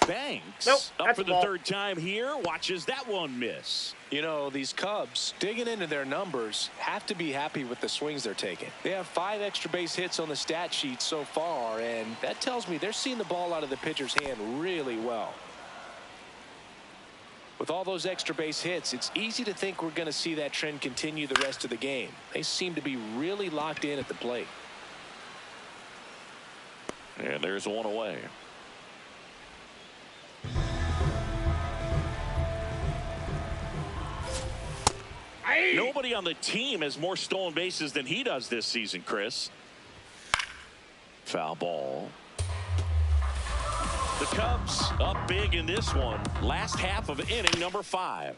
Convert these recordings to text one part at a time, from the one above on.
Banks up for the third time here. Watches that one miss. You know, these Cubs, digging into their numbers, have to be happy with the swings they're taking. They have 5 extra base hits on the stat sheet so far, and that tells me they're seeing the ball out of the pitcher's hand really well. With all those extra base hits, it's easy to think we're going to see that trend continue the rest of the game. They seem to be really locked in at the plate. And there's one away. Nobody on the team has more stolen bases than he does this season, Chris. Foul ball. The Cubs up big in this one. Last half of inning number 5.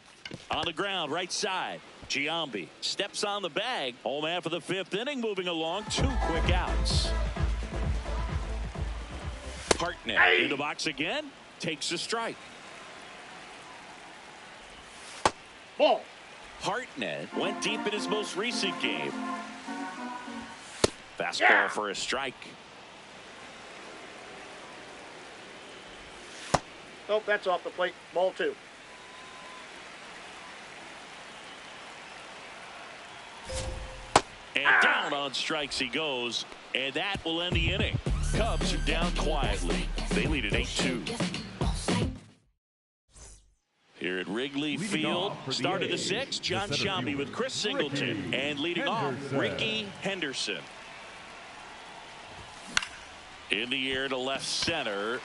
On the ground, right side. Giambi steps on the bag. Home half of the 5th inning, moving along. 2 quick outs. Hartnett in the box again. Takes a strike. Ball. Hartnett went deep in his most recent game. Fastball for a strike. Nope, that's off the plate. Ball 2. And down on strikes he goes. And that will end the inning. Cubs are down quietly. They lead at 8-2. Here at Wrigley Field, start of the 6th, John Sciambi with Chris Singleton. And leading off, Rickey Henderson. In the air to left center.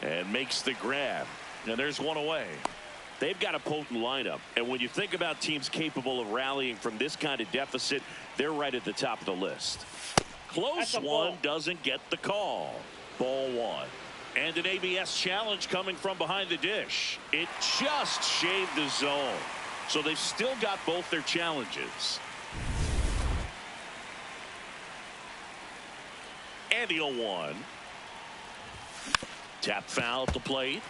And makes the grab. And there's one away. They've got a potent lineup. And when you think about teams capable of rallying from this kind of deficit, they're right at the top of the list. Close one, doesn't get the call. Ball 1. And an ABS challenge coming from behind the dish. It just shaved the zone. So they've still got both their challenges. And the 0-1. Tap foul at the plate.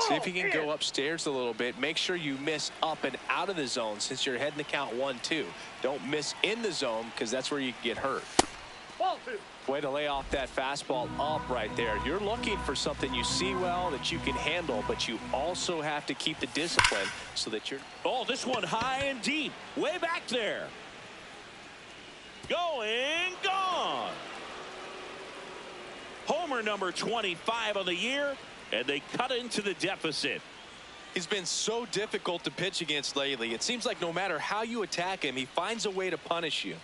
See if you can go upstairs a little bit. Make sure you miss up and out of the zone since you're heading to count 1-2. Don't miss in the zone because that's where you can get hurt. Ball 2. Way to lay off that fastball up right there. You're looking for something you see well that you can handle, but you also have to keep the discipline so that you're. Oh, this one high and deep. Way back there. Going, gone. Homer number 25 of the year. And they cut into the deficit. He's been so difficult to pitch against lately. It seems like no matter how you attack him, he finds a way to punish you.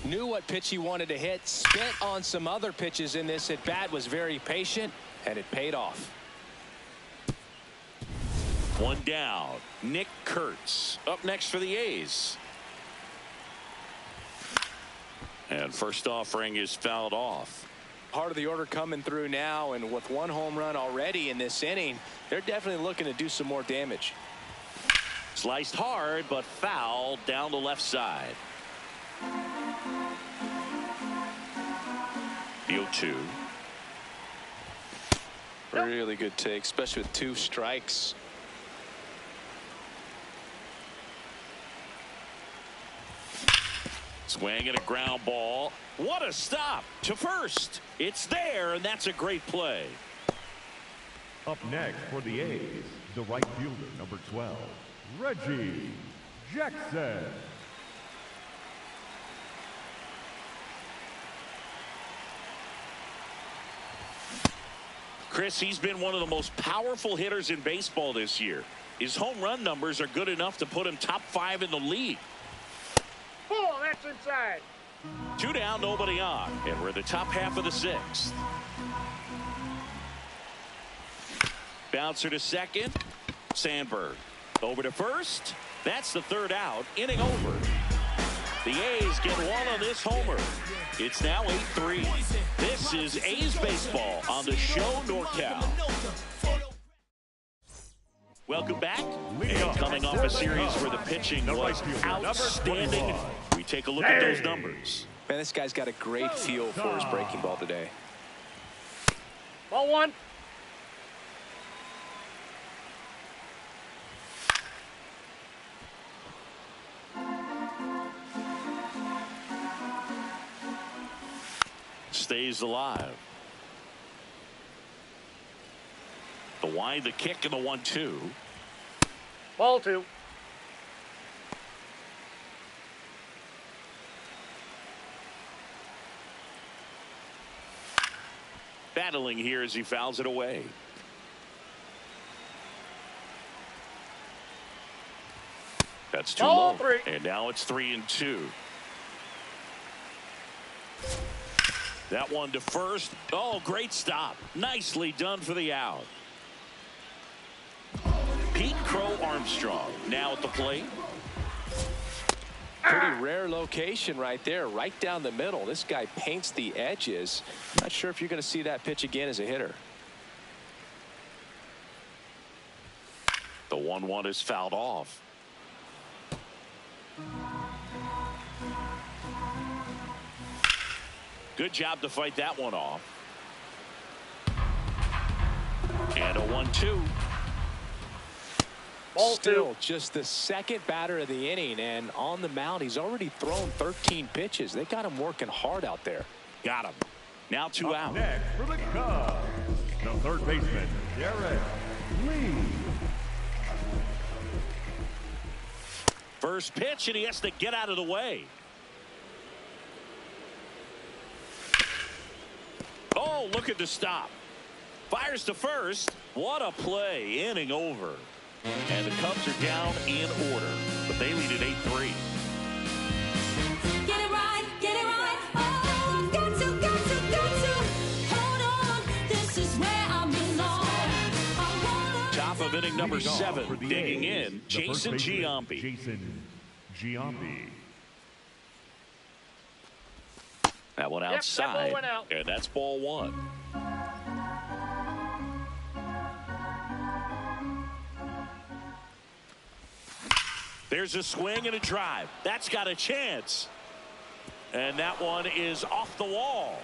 Knew what pitch he wanted to hit. Spent on some other pitches in this at bat. Was very patient, and it paid off. One down. Nick Kurtz up next for the A's. And first offering is fouled off. Part of the order coming through now, and with 1 home run already in this inning, they're definitely looking to do some more damage. Sliced hard, but foul down the left side. The 0-2. Really good take, especially with 2 strikes. Swing and a ground ball. What a stop to first. It's there, and that's a great play. Up next for the A's, the right fielder, number 12, Reggie Jackson. Chris, he's been one of the most powerful hitters in baseball this year. His home run numbers are good enough to put him top 5 in the league. Oh, that's inside. 2 down, nobody on, and we're in the top half of the 6th. Bouncer to second. Sandberg over to first. That's the 3rd out. Inning over. The A's get 1 on this homer. It's now 8-3. This is A's baseball on the Show NorCal. Welcome back. And coming off a series where the pitching was outstanding, we take a look at those numbers. Man, this guy's got a great feel for his breaking ball today. Ball 1. stays alive. The wind, the kick, and the 1-2. Ball two. Battling here as he fouls it away. That's too Ball low. three. And now it's 3-2. That one to first. Oh, great stop. Nicely done for the out. Pete Crow Armstrong now at the plate. Pretty rare location right there, right down the middle. This guy paints the edges. Not sure if you're going to see that pitch again as a hitter. The 1-1 is fouled off. Good job to fight that one off. And a 1-2. Ball Still two. just the second batter of the inning, and on the mound he's already thrown 13 pitches. They got him working hard out there. Got him. Now 2 out. Next for the Cubs, the third baseman, Derek Lee. First pitch, and he has to get out of the way. Oh, look at the stop. Fires to first. What a play. Inning over. And the Cubs are down in order, but they lead at 8-3. Get it right, get it right. Oh, got to. Hold on, this is where I belong. I wanna Top of inning number Leading off 7, for the digging A's, in, the first Jason baseman, Giambi. Jason Giambi. That one Yep, that outside, ball went out. and that's ball 1. There's a swing and a drive. That's got a chance. And that one is off the wall.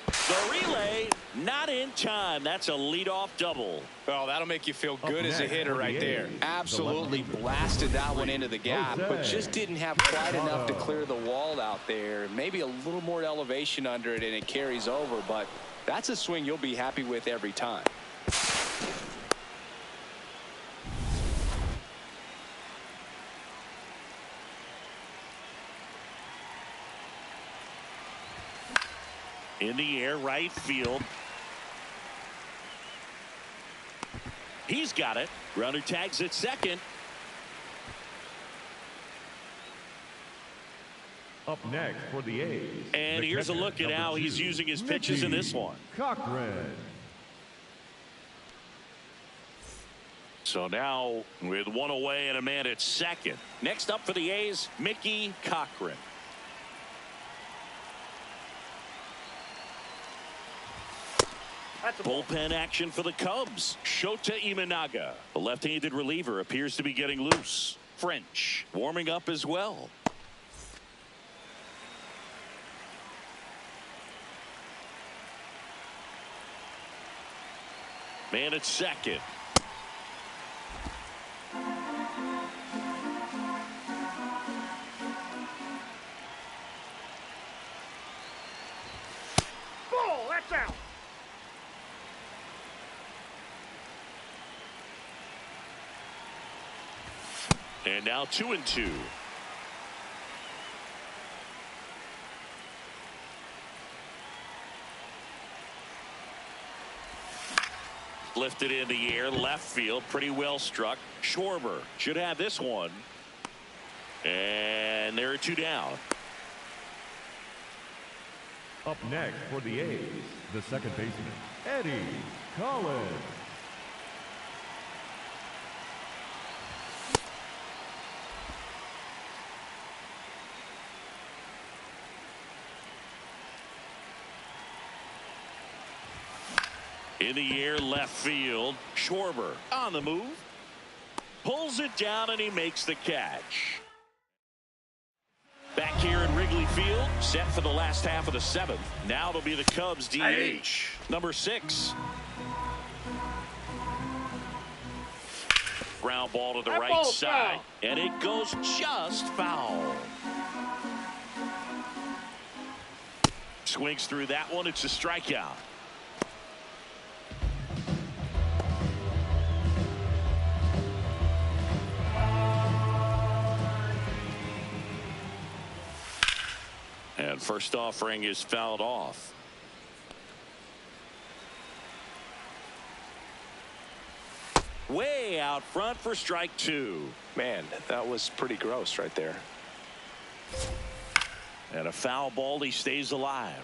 The relay, not in time. That's a leadoff double. Well, that'll make you feel Up good as a next hitter for the right there. A's, Absolutely the left blasted that one into the gap. Jose. But just didn't have quite enough to clear the wall out there. Maybe a little more elevation under it and it carries over, but that's a swing you'll be happy with every time. In the air, right field. He's got it. Runner tags at second. Up next for the A's. And the here's a catcher, look at number how he's 2, using his pitches in Mickey this one. Cochran. So now with one away and a man at second. Next up for the A's, Mickey Cochran. That's a ball. Bullpen action for the Cubs. Shota Imanaga, the left-handed reliever, appears to be getting loose. French warming up as well. Man at second. Ball, that's out. And now 2-2. Lifted in the air, left field, pretty well struck. Schwarber should have this one. And there are 2 down. Up next for the A's, the second baseman, Eddie Collins. In the air, left field. Schwarber on the move. Pulls it down and he makes the catch. Back here in Wrigley Field, set for the last half of the 7th. Now it'll be the Cubs DH, number 6. Ground ball to the That right ball's side. foul. And it goes just foul. Swings through that one. It's a strikeout. And first offering is fouled off. Way out front for strike two. Man, that was pretty gross right there. And a foul ball. He stays alive.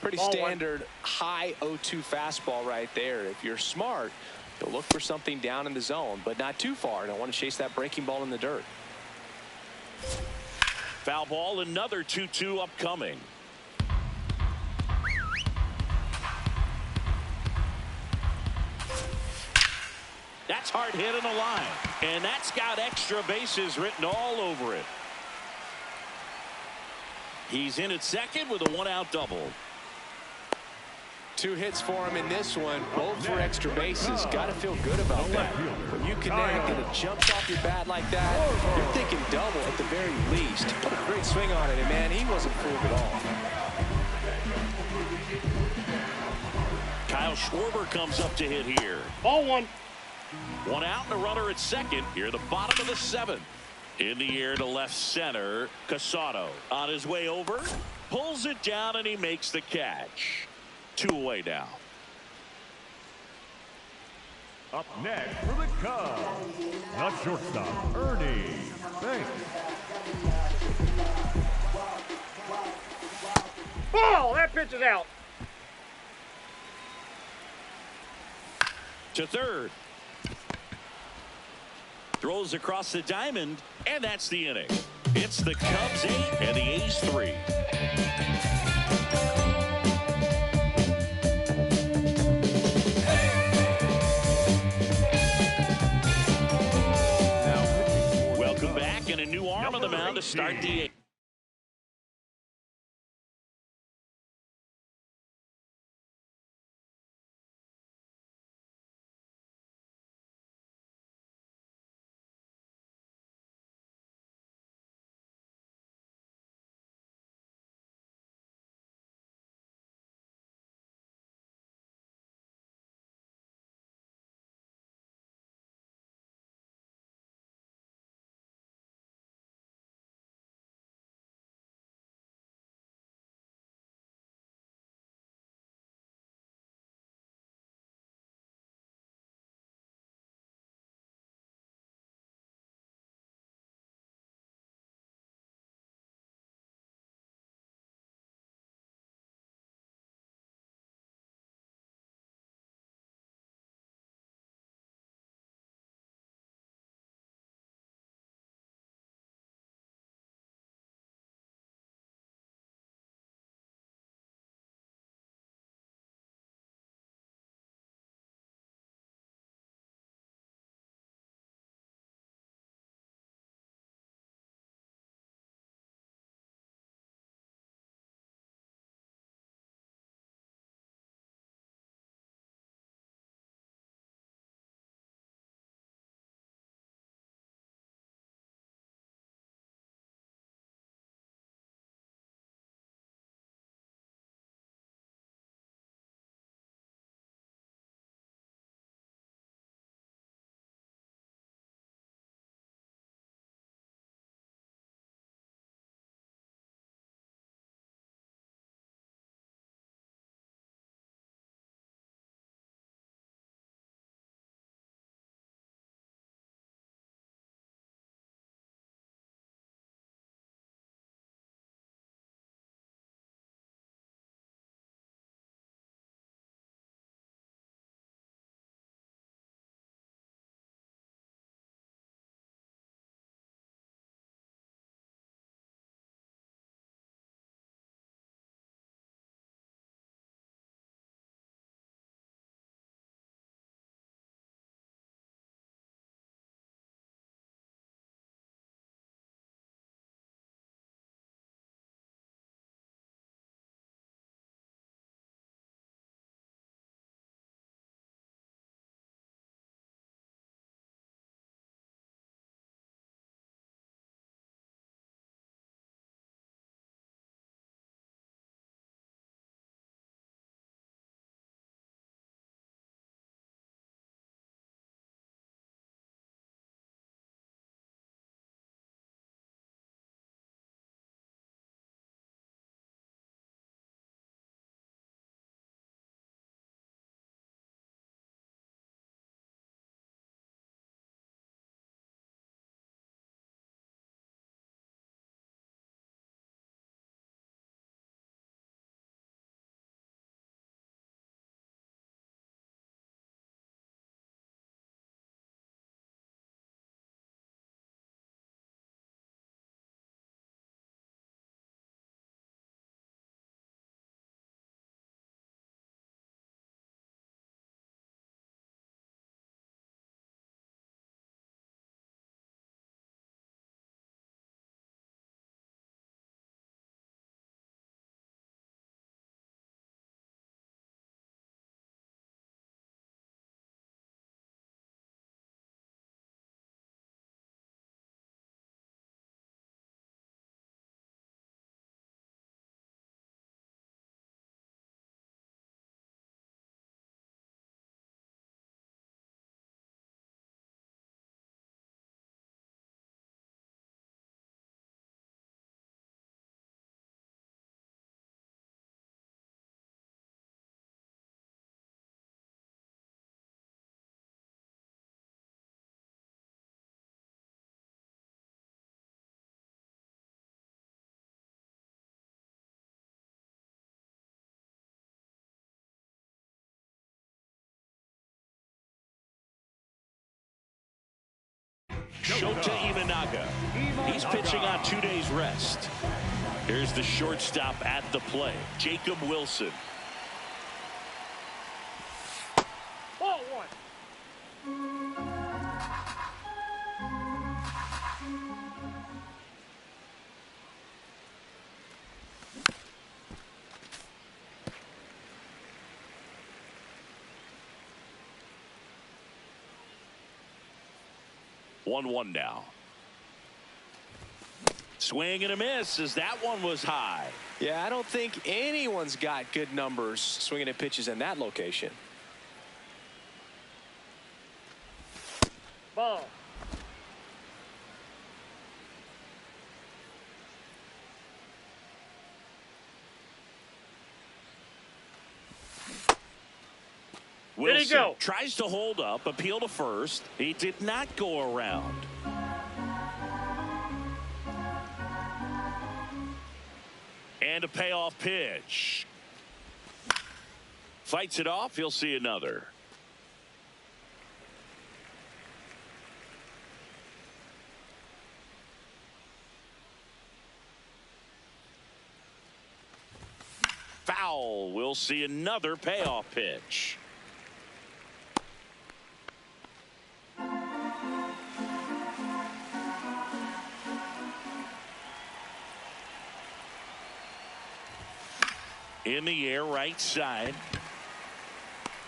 Pretty standard high 0-2 fastball right there. If you're smart, you'll look for something down in the zone, but not too far. Don't want to chase that breaking ball in the dirt. Foul ball. Another 2-2 upcoming. That's hard hit in the line. And that's got extra bases written all over it. He's in at second with a 1-out double. 2 hits for him in this one, both for extra bases. Got to feel good about that. When you connect and it jumps off your bat like that, you're thinking double at the very least. Put a great swing on it, and man, he wasn't fooled at all. Kyle Schwarber comes up to hit here. Ball one. 1 out and a runner at second. Here at the bottom of the 7th. In the air to left center. Casado on his way over. Pulls it down and he makes the catch. 2 away now. Up next for the Cubs, the shortstop, Ernie Banks. Ball. That pitch is out. To third. Throws across the diamond, and that's the inning. It's the Cubs 8 and the A's 3. Welcome back, and a new arm on the mound to start the 8th. Imanaga. He's pitching on 2 days rest. Here's the shortstop at the plate, Jacob Wilson. Ball one. 1-1 now. Swing and a miss as that one was high. Yeah, I don't think anyone's got good numbers swinging at pitches in that location. Ball. Wilson go. tries to hold up, appeal to first. He did not go around. And a payoff pitch. Fights it off. He'll see another. Foul. We'll see another payoff pitch. In the air, right side.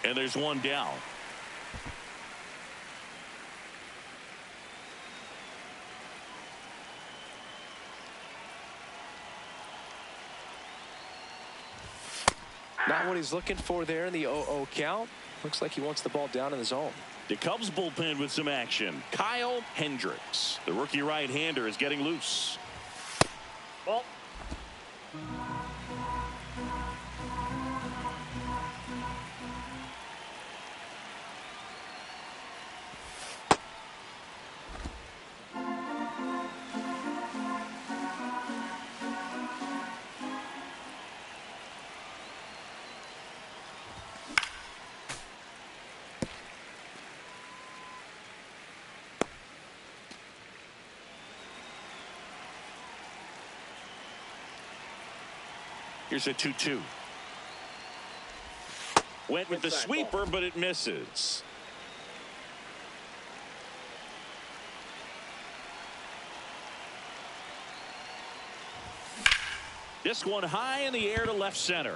And there's one down. Not what he's looking for there in the 0-0 count. Looks like he wants the ball down in the zone. The Cubs bullpen with some action. Kyle Hendricks, the rookie right-hander, is getting loose. Ball. Here's a 2-2. Went with the Inside sweeper, ball. but it misses. This one high in the air to left center.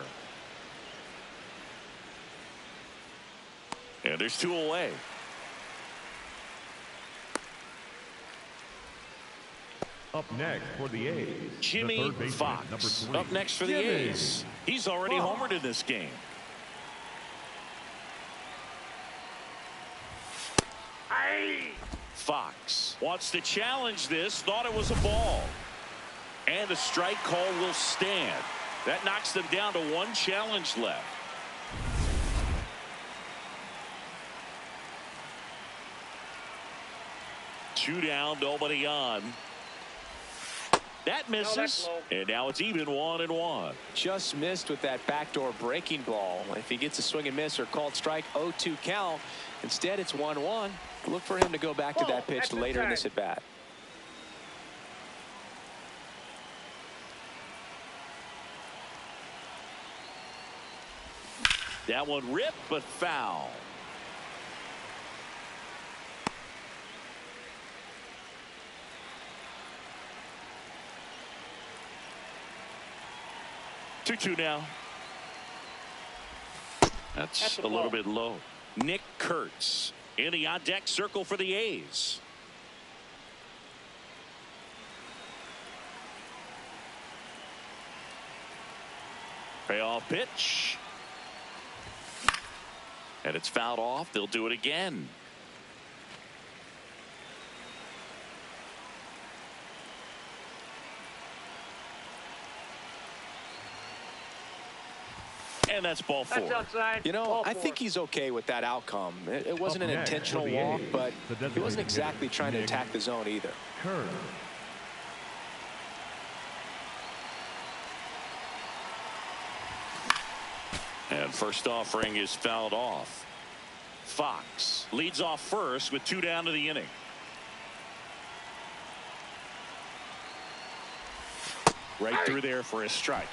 And there's two away. Up next for the A's, the Jimmy third baseman, Fox. number 3. Up next for the Jimmy A's. He's already Fox. homered in this game. Aye. Fox wants to challenge this. Thought it was a ball. And the strike call will stand. That knocks them down to one challenge left. Two down, nobody on. That misses. that's low. And now it's even 1-1. Just missed with that backdoor breaking ball. If he gets a swing and miss or called strike, 0-2 count. Instead, it's 1-1. Look for him to go back to Ball. that pitch That's later in inside. this at bat. That one ripped, but foul. Two now. That's a little bit low. Nick Kurtz in the on-deck circle for the A's. Payoff pitch. And it's fouled off. They'll do it again. And that's ball four. That's outside. You know, Ball I four. think he's okay with that outcome. It wasn't Up an next intentional for the walk, A's, but the he wasn't designated exactly hitter, trying to Nick attack the zone either. Kurtz. And first offering is fouled off. Fox leads off first with two down to the inning. Right through there for a strike.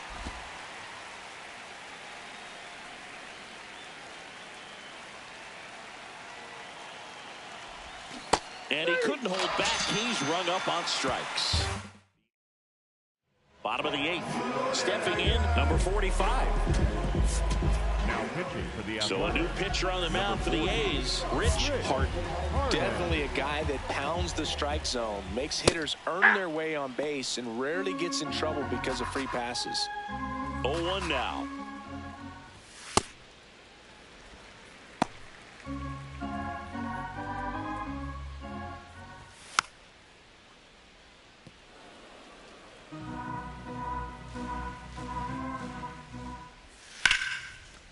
And he couldn't hold back. He's rung up on strikes. Bottom of the 8th. Stepping in, number 45. Now pitching for the So a new pitcher on the mound for the A's, Rich Hart. Definitely a guy that pounds the strike zone, makes hitters earn their way on base, and rarely gets in trouble because of free passes. 0-1 now.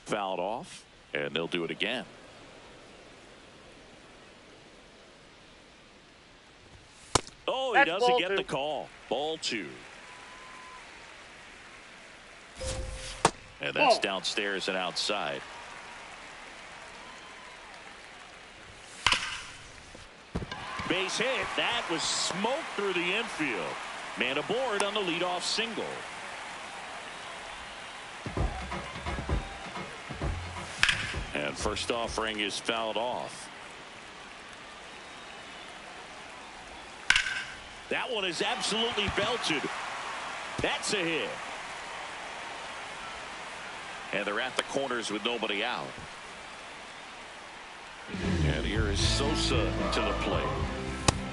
Fouled off, and they'll do it again. Oh, he That's doesn't ball get 2. the call. Ball 2. And that's downstairs and outside. Base hit. That was smoked through the infield. Man aboard on the leadoff single. And first offering is fouled off. That one is absolutely belted. That's a hit. And they're at the corners with nobody out. And here is Sosa to the plate.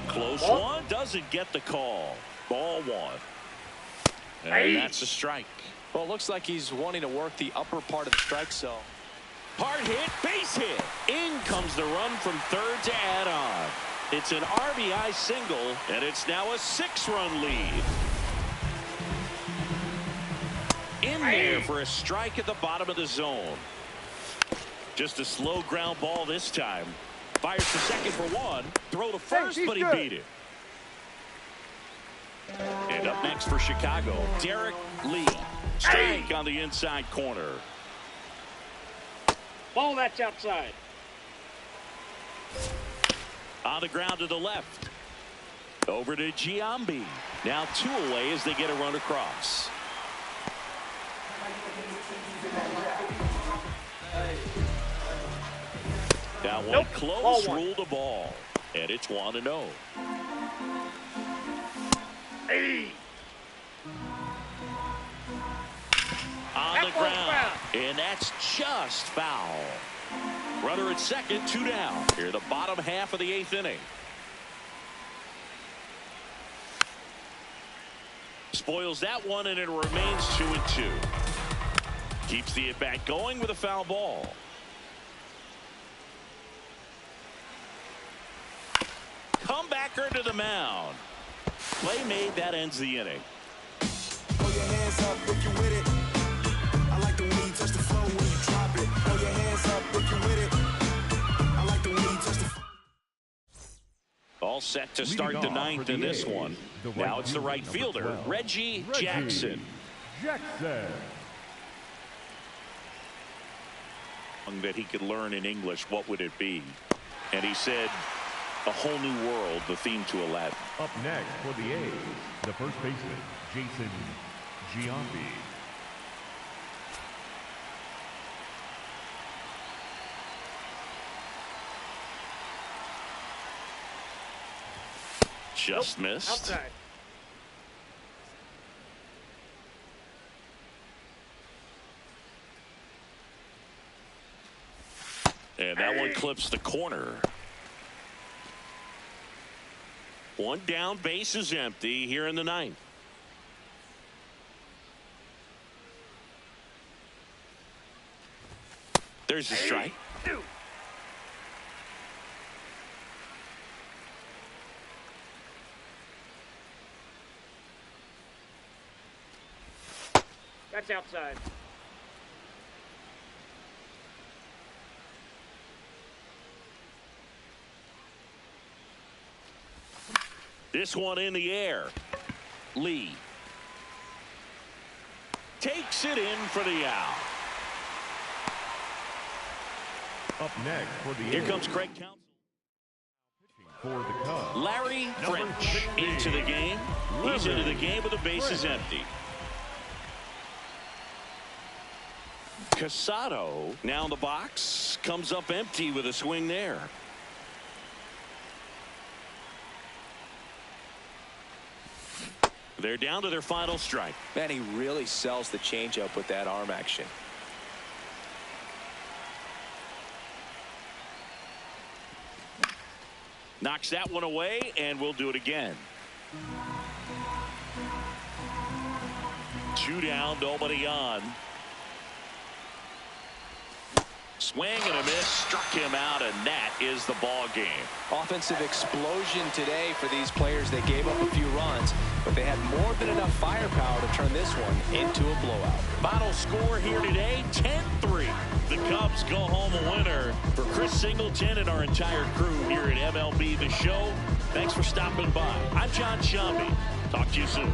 Close one. Doesn't get the call. Ball 1. And that's a strike. Well, it looks like he's wanting to work the upper part of the strike zone. Hard hit, base hit. In comes the run from third to add on. It's an RBI single, and it's now a 6-run lead. In there for a strike at the bottom of the zone. Just a slow ground ball this time. Fires to second for 1. Throw to first, but he beat it. And up next for Chicago, Derek Lee. Strike on the inside corner. Ball, that's outside. On the ground to the left. Over to Giambi. Now 2 away as they get a run across. That one close, ruled a ball. And it's 1-0. On the ground. And that's just foul. Runner at second, 2 down. Here the bottom half of the 8th inning. Spoils that one, and it remains 2-2. Keeps the at-bat going with a foul ball. Comebacker to the mound. Play made, that ends the inning. Throw your hands up if you with it. I like the way you touch the floor when you drop it. Throw your hands up if you with it. I like the way you touch the floor. All set to start the 9th in this one. Now it's the right fielder, Reggie Jackson. That he could learn in English, what would it be? And he said, a whole new world, the theme to Aladdin. Up next for the A's, the first baseman, Jason Giambi. Just missed. Outside. And that one clips the corner. One down, base is empty here in the 9th. There's the strike. That's outside. This one in the air. Lee takes it in for the out. Up next for the Here A's, comes Craig Counsell. for the Cubs, Larry French into the game. He's into the game with the bases empty. Casado now in the box, comes up empty with a swing there. They're down to their final strike. Man, he really sells the changeup with that arm action. Knocks that one away, and we'll do it again. 2 down, nobody on. Swing and a miss, struck him out, and that is the ball game. Offensive explosion today for these players. They gave up a few runs, but they had more than enough firepower to turn this one into a blowout. Final score here today, 10-3. The Cubs go home a winner. For Chris Singleton and our entire crew here at MLB The Show, thanks for stopping by. I'm John Shambi. Talk to you soon.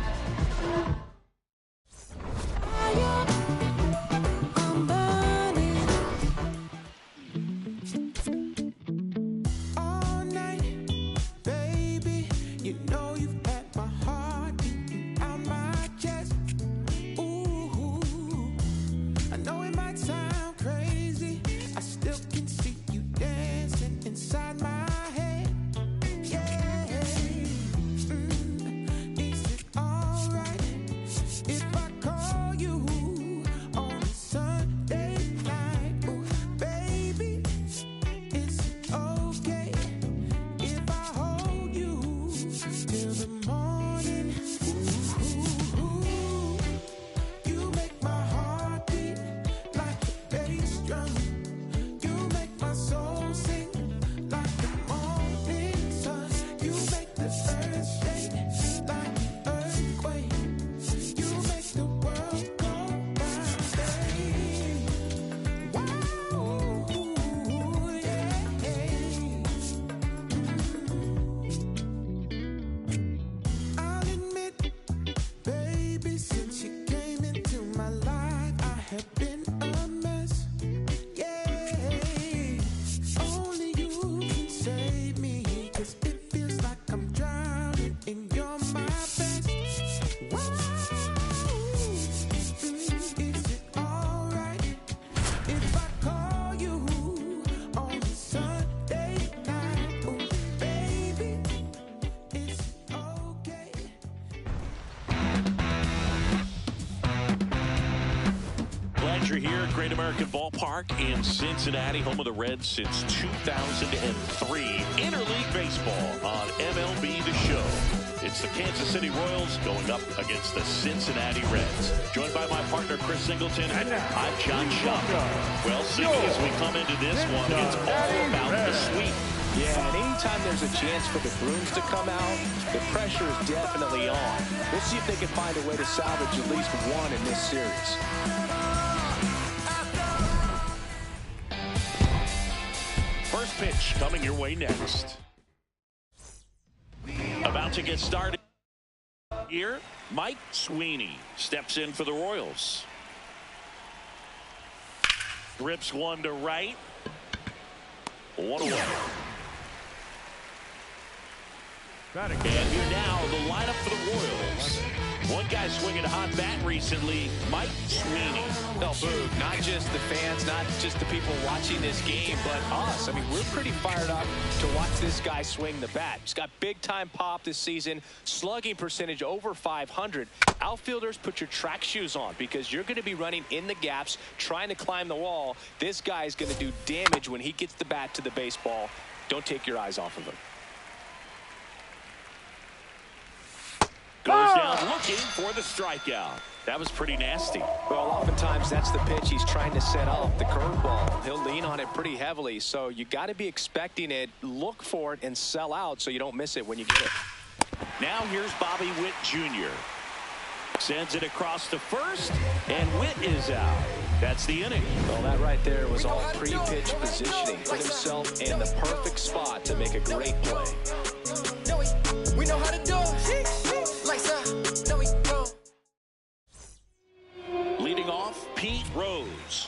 You're here at Great American Ballpark in Cincinnati, home of the Reds since 2003. Interleague Baseball on MLB The Show. It's the Kansas City Royals going up against the Cincinnati Reds. Joined by my partner, Chris Singleton. I'm John Shambi. Well, Singleton, as we come into this one, it's all about the sweep. Yeah, and anytime there's a chance for the Bruins to come out, the pressure is definitely on. We'll see if they can find a way to salvage at least one in this series. First pitch coming your way next. About to get started here, Mike Sweeney steps in for the Royals. Rips one to right. One away. And here now, the lineup for the Royals. One guy swinging a hot bat recently, Mike Sweeney. No, Boog, not just the fans, not just the people watching this game, but us. I mean, we're pretty fired up to watch this guy swing the bat. He's got big-time pop this season, slugging percentage over 500. Outfielders, put your track shoes on because you're going to be running in the gaps, trying to climb the wall. This guy is going to do damage when he gets the bat to the baseball. Don't take your eyes off of him. Goes down looking for the strikeout. That was pretty nasty. Well, oftentimes that's the pitch he's trying to set up, the curveball. He'll lean on it pretty heavily, so you got to be expecting it, look for it, and sell out so you don't miss it when you get it. Now here's Bobby Witt Jr. Sends it across to first, and Witt is out. That's the inning. Well, that right there was all pre-pitch positioning. Put himself in the perfect spot to make a great play. We know how to do it. Lights up. No, we don't. Leading off, Pete Rose.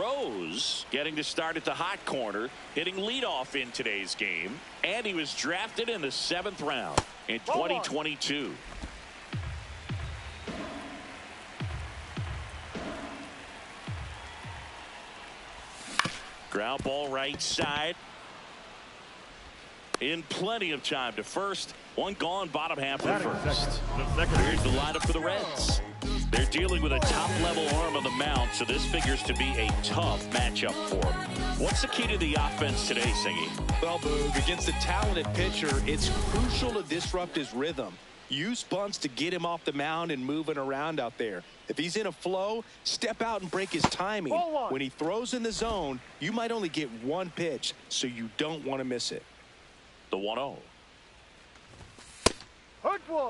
Rose getting to start at the hot corner, hitting leadoff in today's game, and he was drafted in the 7th round in 2022. Ground ball right side. In plenty of time to first. One gone, bottom half of the first. Here's the lineup for the Reds. They're dealing with a top-level arm on the mound, so this figures to be a tough matchup for them. What's the key to the offense today, Singy? Well, Boog, against a talented pitcher, it's crucial to disrupt his rhythm. Use bunts to get him off the mound and moving around out there. If he's in a flow, step out and break his timing. When he throws in the zone, you might only get one pitch, so you don't want to miss it. The 1-0.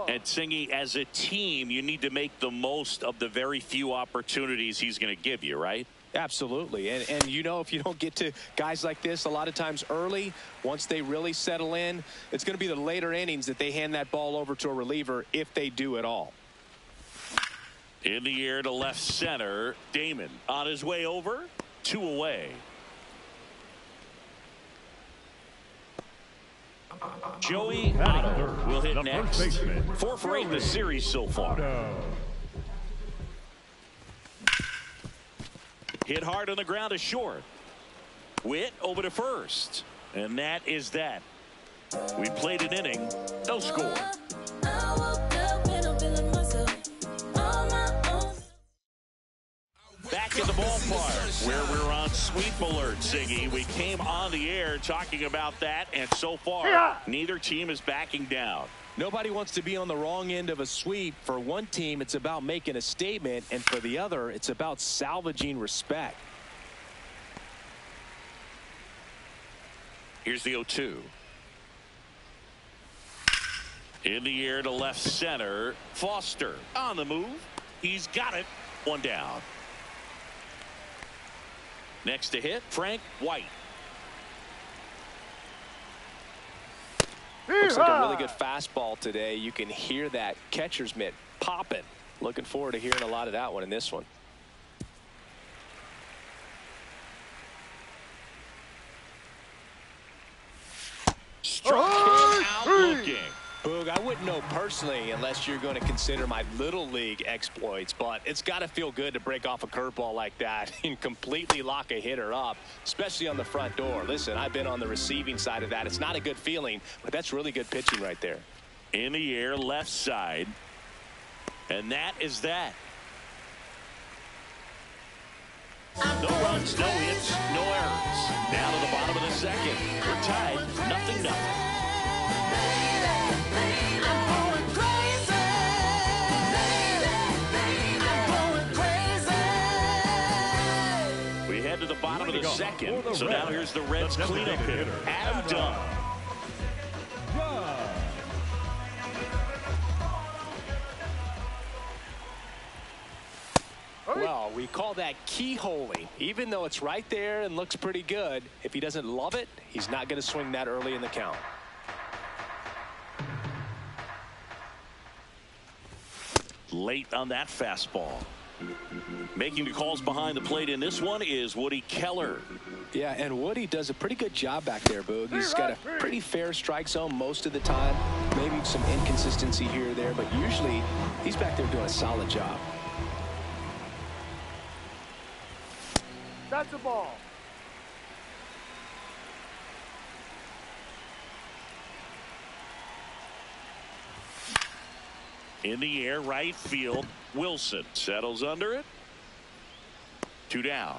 And Singy, as a team, you need to make the most of the very few opportunities he's going to give you, right? Absolutely. And you know, if you don't get to guys like this a lot of times early, once they really settle in, it's going to be the later innings that they hand that ball over to a reliever, if they do at all. In the air to left center. Damon on his way over. 2 away. Joey Otto will hit next. 4 for 8 in the series so far. Hit hard on the ground to short. Witt over to first. And that is that. We played an inning. No score. Back in the ballpark where we're on sweep alert, Siggy. We came on the air talking about that, and so far, neither team is backing down. Nobody wants to be on the wrong end of a sweep. For one team, it's about making a statement, and for the other, it's about salvaging respect. Here's the 0-2. In the air to left center. Foster on the move. He's got it. 1 down. Next to hit, Frank White. Looks like a really good fastball today. You can hear that catcher's mitt popping. Looking forward to hearing a lot of that one in this one. Struck him out looking. Boog, I wouldn't know personally unless you're going to consider my little league exploits, but it's got to feel good to break off a curveball like that and completely lock a hitter up, especially on the front door. Listen, I've been on the receiving side of that. It's not a good feeling, but that's really good pitching right there. In the air, left side. And that is that. No runs, no hits, no errors. Down to the bottom of the second. We're tied, 0-0. To the bottom of the second. So now here's the Reds cleanup hitter, Adam Dunn. Well, we call that keyholing. Even though it's right there and looks pretty good, if he doesn't love it, he's not going to swing that early in the count. Late on that fastball. Making the calls behind the plate in this one is Woody Keller. Yeah, and Woody does a pretty good job back there, Boog. He's got a pretty fair strike zone most of the time. Maybe some inconsistency here or there, but usually he's back there doing a solid job. That's a ball. In the air, right field. Wilson settles under it. 2 down.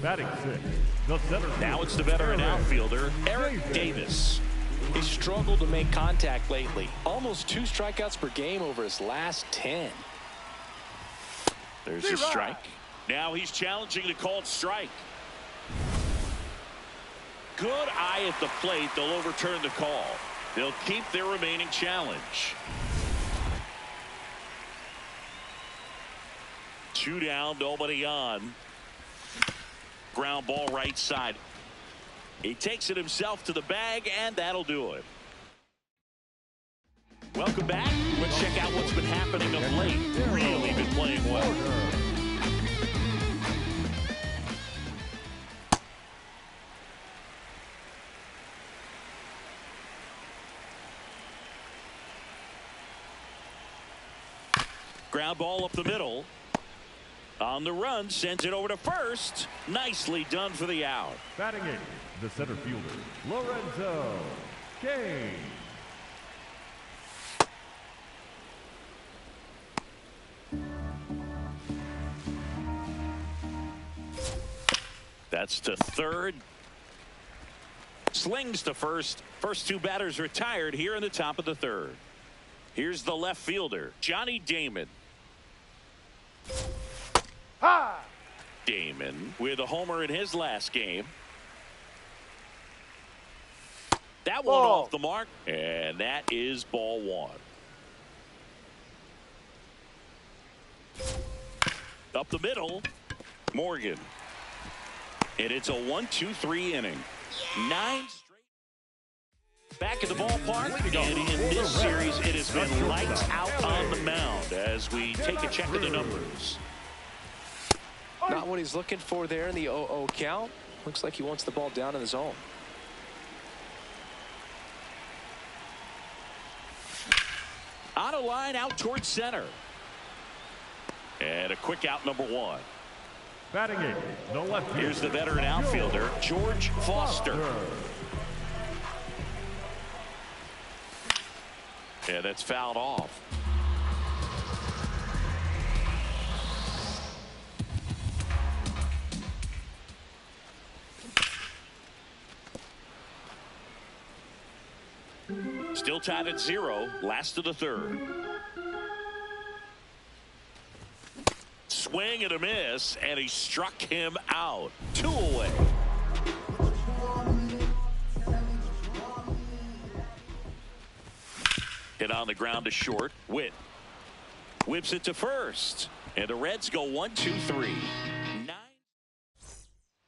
Batting 6, the center. Now it's the veteran outfielder, Eric Davis. He struggled to make contact lately. Almost 2 strikeouts per game over his last 10. There's a strike. Now he's challenging the called strike. Good eye at the plate. They'll overturn the call. They'll keep their remaining challenge. 2 down, nobody on. Ground ball right side. He takes it himself to the bag, and that'll do it. Welcome back. With check out what's been happening of late. Really been playing well. Ground ball up the middle. On the run, sends it over to first. Nicely done for the out. Batting eighth, the center fielder, Lorenzo. That's to third. Slings to first. First two batters retired here in the top of the third. Here's the left fielder, Johnny Damon. Damon with a homer in his last game. That one off the mark, and that is ball one. Up the middle, Morgan. And it's a 1-2-3 inning. 9 straight. Back at the ballpark, and in this series, it has been lights out on the mound as we take a check of the numbers. Not what he's looking for there in the 0-0 count. Looks like he wants the ball down in the zone. On a line out towards center. And a quick out, number one. Batting eighth, the left fielder. Here's the veteran outfielder, George Foster. Yeah, that's fouled off. Still tied at 0, last of the third. Swing and a miss, and he struck him out. 2 away. Hit on the ground to short. Witt whips it to first, and the Reds go 1-2-3. 9.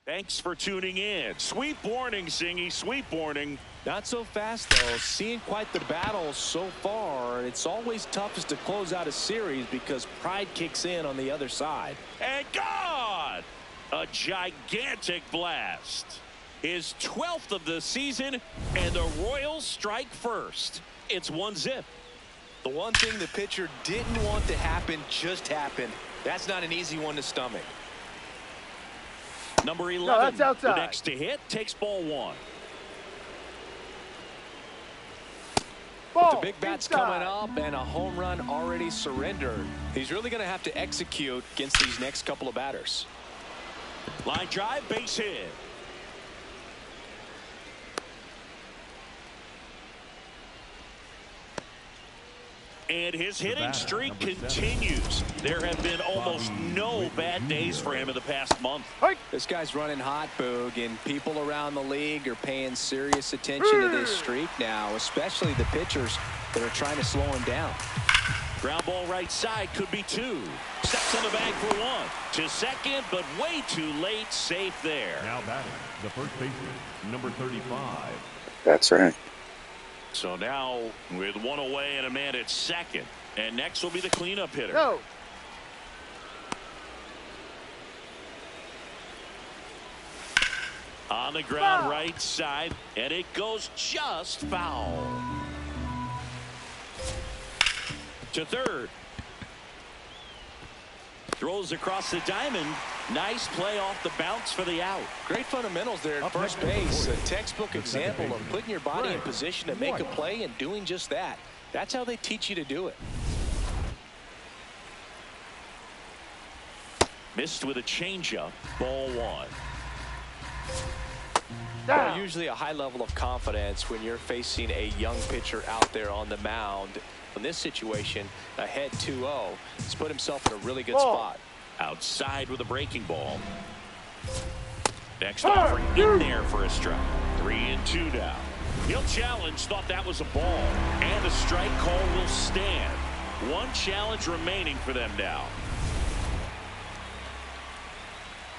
Thanks for tuning in. Sweep warning, Singy. Sweep warning. Not so fast, though. Seeing quite the battle so far. It's always toughest to close out a series because pride kicks in on the other side. And gone! A gigantic blast. His 12th of the season, and the Royals strike first. It's 1-0. The one thing the pitcher didn't want to happen just happened. That's not an easy one to stomach. Number 11, that's outside. the next to hit, takes ball one. With the big bats coming up and a home run already surrendered, he's really going to have to execute against these next couple of batters. Line drive, base hit. And his hitting streak continues. There have been almost no bad days for him in the past month. This guy's running hot, Boog, and people around the league are paying serious attention to this streak now, especially the pitchers that are trying to slow him down. Ground ball right side, could be 2. Steps on the bag for 1. To second, but way too late. Safe there. Now batting, the first baseman, number 35. That's right. So now with 1 away and a man at second. And next will be the cleanup hitter. No. On the ground right side, and it goes just foul. To third. Throws across the diamond. Nice play off the bounce for the out. Great fundamentals there at first base. A textbook example of putting your body in position to make a play and doing just that. That's how they teach you to do it. Missed with a changeup. Ball 1. Well, usually a high level of confidence when you're facing a young pitcher out there on the mound. In this situation, ahead 2-0, he's put himself in a really good spot. Outside with a breaking ball. Next offering in there for a strike. 3-2 now. He'll challenge. Thought that was a ball. And the strike call will stand. 1 challenge remaining for them now.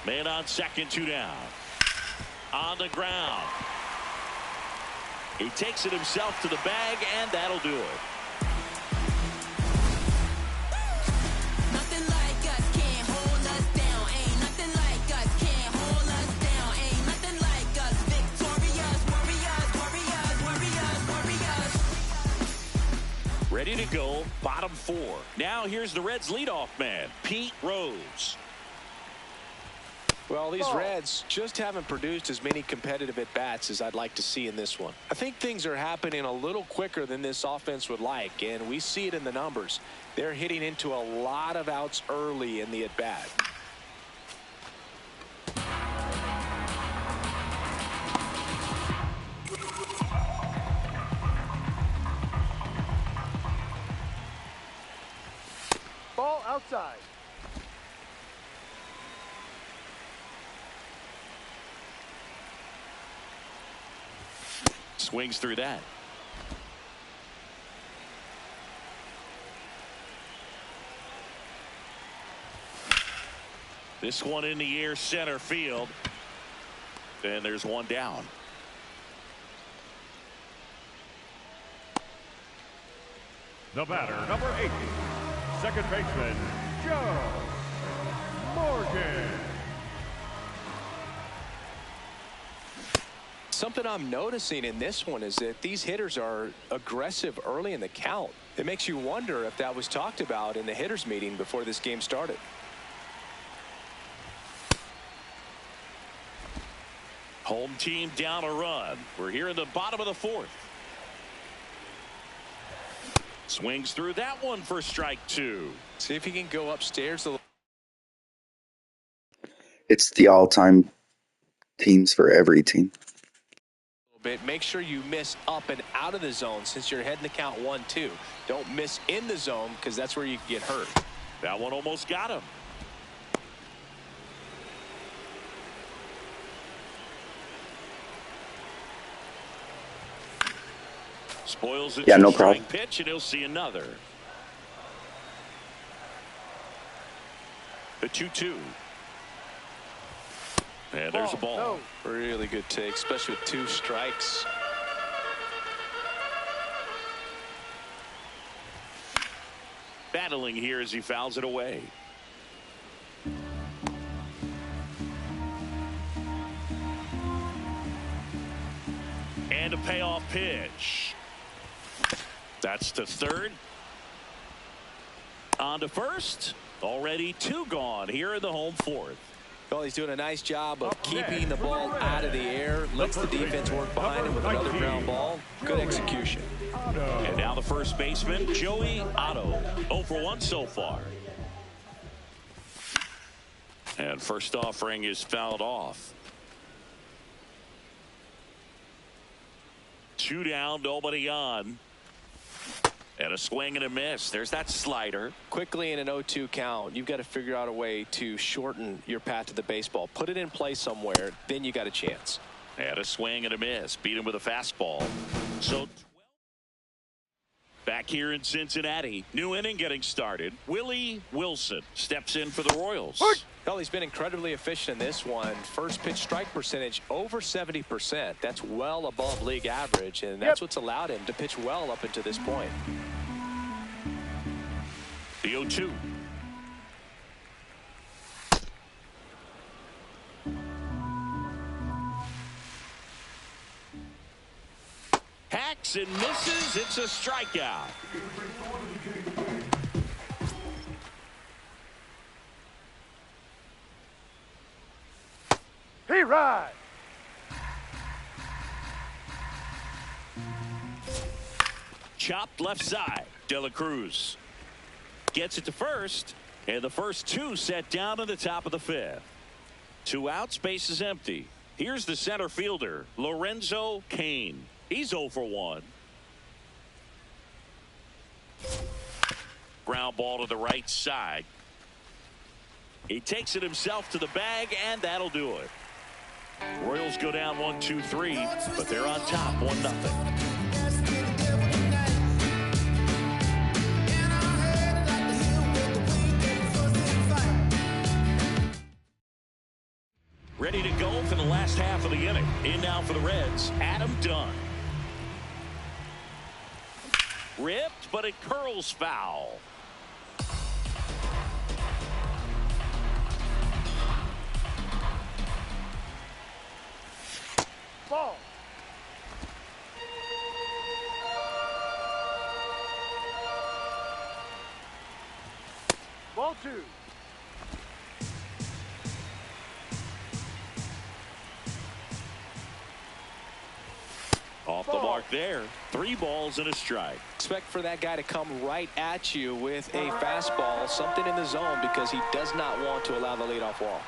Man on second, 2 down. On the ground. He takes it himself to the bag, and that'll do it. to go, bottom 4. Now here's the Reds leadoff man, Pete Rose. Well, these Reds just haven't produced as many competitive at-bats as I'd like to see in this one. I think things are happening a little quicker than this offense would like, and we see it in the numbers. They're hitting into a lot of outs early in the at-bat. Ball outside. Swings through that. This one in the air, center field. And there's one down. The batter, number 80, second baseman, Joe Morgan. Something I'm noticing in this one is that these hitters are aggressive early in the count. It makes you wonder if that was talked about in the hitters meeting before this game started. Home team down a run. We're here in the bottom of the 4th. Swings through that one for strike 2. See if he can go upstairs a little. It's the all-time teams for every team. Bit. Make sure you miss up and out of the zone since you're heading the count 1-2. Don't miss in the zone because that's where you can get hurt. That one almost got him. Spoils it. Yeah, to no a strike problem. pitch, and he'll see another. The 2-2. And there's a ball. No. Really good take, especially with 2 strikes. Battling here as he fouls it away. And a payoff pitch. That's to third. On to first. Already 2 gone here in the home 4th. Well, he's doing a nice job of keeping the ball out of the air. Lets the defense work behind him with another ground ball. Good execution. And now the first baseman, Joey Otto. 0 for 1 so far. And first offering is fouled off. 2 down, nobody on. And a swing and a miss. There's that slider. Quickly in an 0-2 count, you've got to figure out a way to shorten your path to the baseball. Put it in play somewhere, then you got a chance. And a swing and a miss. Beat him with a fastball. So back here in Cincinnati, new inning getting started. Willie Wilson steps in for the Royals. Well, he's been incredibly efficient in this one. First pitch strike percentage over 70%. That's well above league average, and that's what's allowed him to pitch well up until this point. The 0-2. Hacks and misses. It's a strikeout. He ride. Chopped left side. De La Cruz gets it to first, and the first 2 set down in the top of the 5th. 2 outs, base is empty. Here's the center fielder, Lorenzo Cain. He's 0 for 1. Ground ball to the right side. He takes it himself to the bag, and that'll do it. Royals go down 1-2-3, but they're on top 1-0. Ready to go for the last half of the inning. In now for the Reds, Adam Dunn. Ripped, but it curls foul. Ball. 2. Off the mark there. 3 balls and a strike. Expect for that guy to come right at you with a fastball, something in the zone, because he does not want to allow the leadoff walk.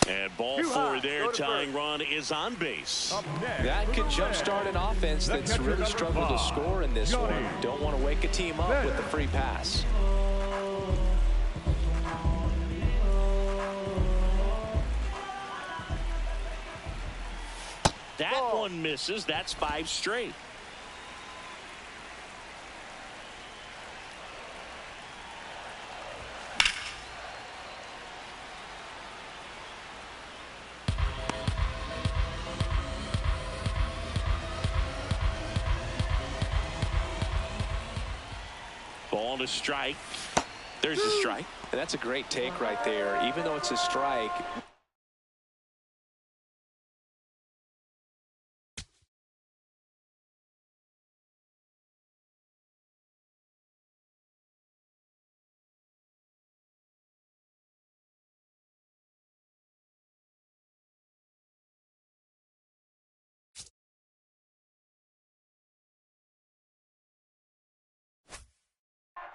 And ball 4 there. Tying run is on base. That could jumpstart an offense that's really struggled to score in this one. Don't want to wake a team up with the free pass. That one misses. That's 5 straight. Ball to strike. There's a strike. And that's a great take right there. Even though it's a strike,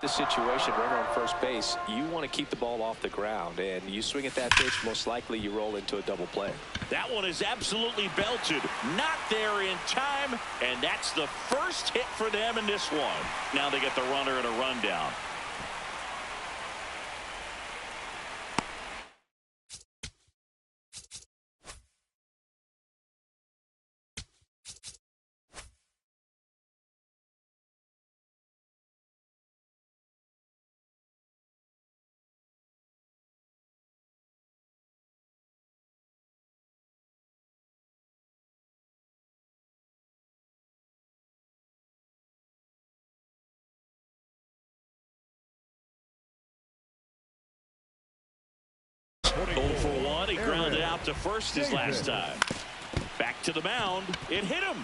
the situation, runner on first base, you want to keep the ball off the ground, and you swing at that pitch, most likely you roll into a double play. That one is absolutely belted. Not there in time, and that's the first hit for them in this one. Now they get the runner and a rundown. For 1, he grounded out to first his last time. Back to the mound. It hit him.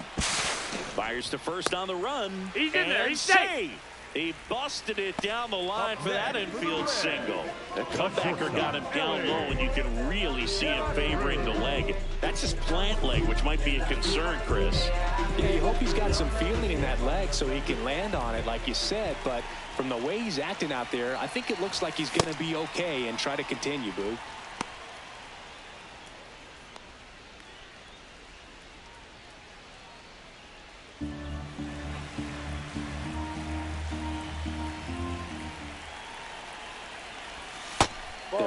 Fires to first on the run. He's in there. He's safe. He busted it down the line for that infield single. The comebacker got him down low, and you can really see him favoring the leg. That's his plant leg, which might be a concern, Chris. Yeah, you hope he's got some feeling in that leg so he can land on it, like you said. But from the way he's acting out there, I think it looks like he's going to be okay and try to continue, Boo.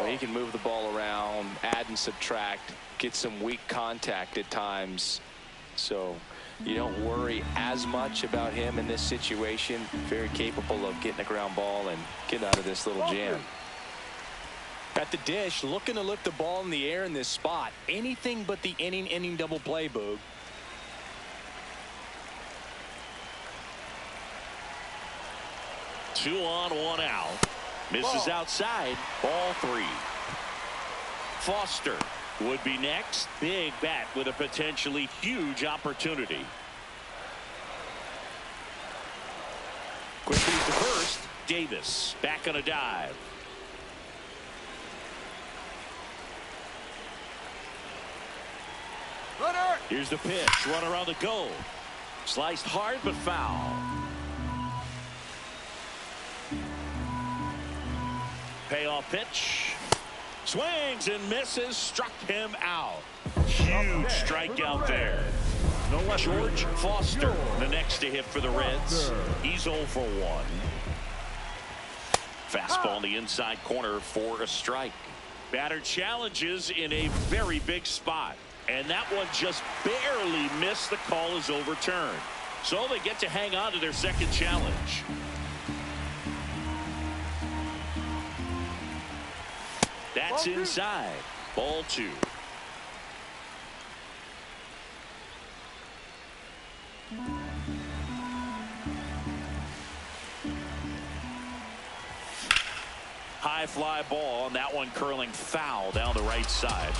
He can move the ball around, add and subtract, get some weak contact at times. So you don't worry as much about him in this situation. Very capable of getting a ground ball and getting out of this little jam. At the dish, looking to lift the ball in the air in this spot. Anything but the inning double play, Boog. Two on, 1 out. Misses outside. Ball 3. Foster would be next. Big bat with a potentially huge opportunity. Quickly to first. Davis back on a dive. Runner. Here's the pitch. Runner on the go. Sliced hard but foul. Payoff pitch. Swings and misses. Struck him out. Huge strikeout there. George Foster, the next to hit for the Reds. He's 0 for 1. Fastball in the inside corner for a strike. Batter challenges in a very big spot. And that one just barely missed. The call is overturned. So they get to hang on to their second challenge. That's inside. Ball 2. High fly ball, and that one curling foul down the right side.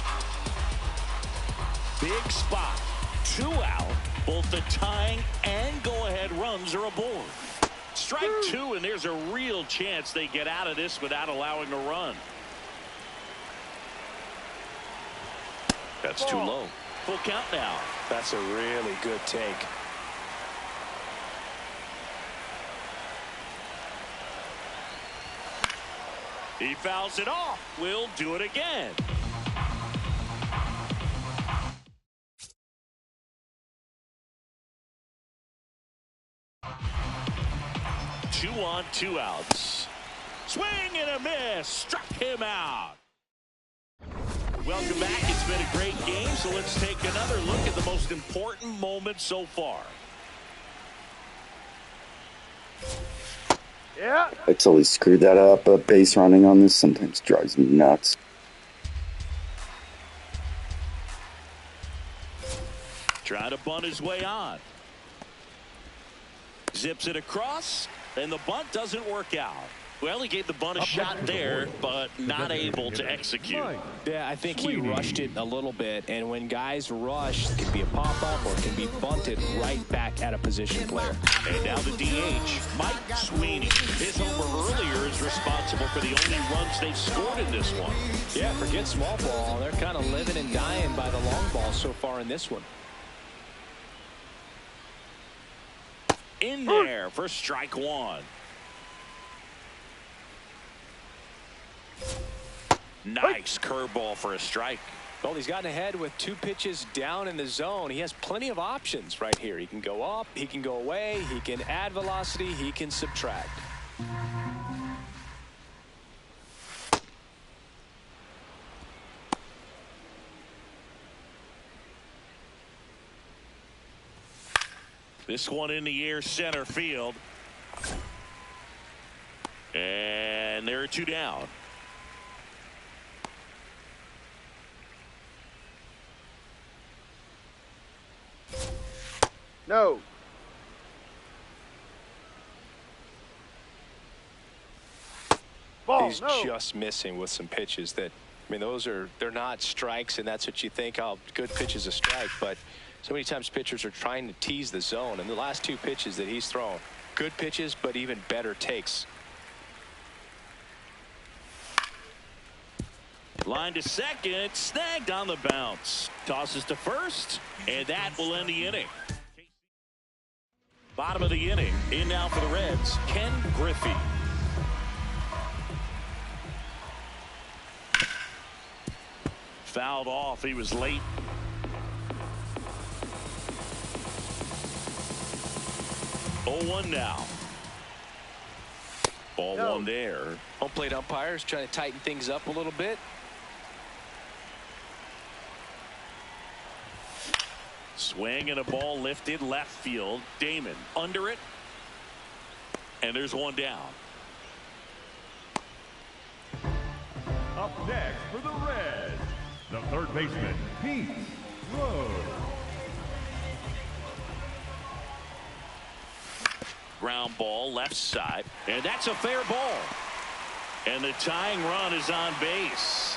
Big spot. 2 out. Both the tying and go-ahead runs are aboard. Strike two, and there's a real chance they get out of this without allowing a run. That's too low. Full count now. That's a really good take. He fouls it off. We'll do it again. Two on, 2 outs. Swing and a miss. Struck him out. Welcome back. It's been a great game, so let's take another look at the most important moment so far. Yeah. I totally screwed that up, but base running on this sometimes drives me nuts. Trying to bunt his way on. Zips it across, and the bunt doesn't work out. Well, he gave the bunt a shot there, but not able to execute. Yeah, I think he rushed it a little bit, and when guys rush, it can be a pop-up or it can be bunted right back at a position player. And now the DH, Mike Sweeney. His homer earlier is responsible for the only runs they've scored in this one. Yeah, forget small ball. They're kind of living and dying by the long ball so far in this one. In there for strike one. Nice curveball for a strike. Well, he's gotten ahead with 2 pitches down in the zone. He has plenty of options right here. He can go up, he can go away, he can add velocity, he can subtract. This one in the air, center field. And there are 2 down. No. Ball. He's No. just missing with some pitches that, I mean, they're not strikes, and that's what you think, oh, good pitch is a strike, but so many times pitchers are trying to tease the zone, and the last 2 pitches that he's thrown, good pitches, but even better takes. Line to second, snagged on the bounce. Tosses to first, and that will end the inning. Bottom of the inning, in now for the Reds, Ken Griffey. Fouled off, he was late. Oh, 1 now. Ball No. 1 there. Home plate umpires trying to tighten things up a little bit. Swing and a ball lifted left field. Damon under it. And there's 1 down. Up next for the Reds, the third baseman, Pete Rose. Ground ball left side, and that's a fair ball. And the tying run is on base.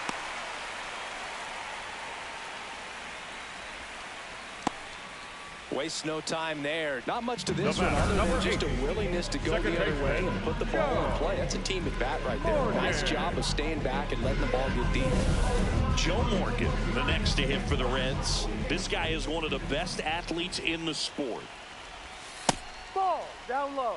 Wastes no time there. Not much to this one other than just a willingness to go the other way and put the ball in play. That's a team at bat right there. Nice job of staying back and letting the ball get deep. Joe Morgan, the next to hit for the Reds. This guy is one of the best athletes in the sport. Ball. Down low.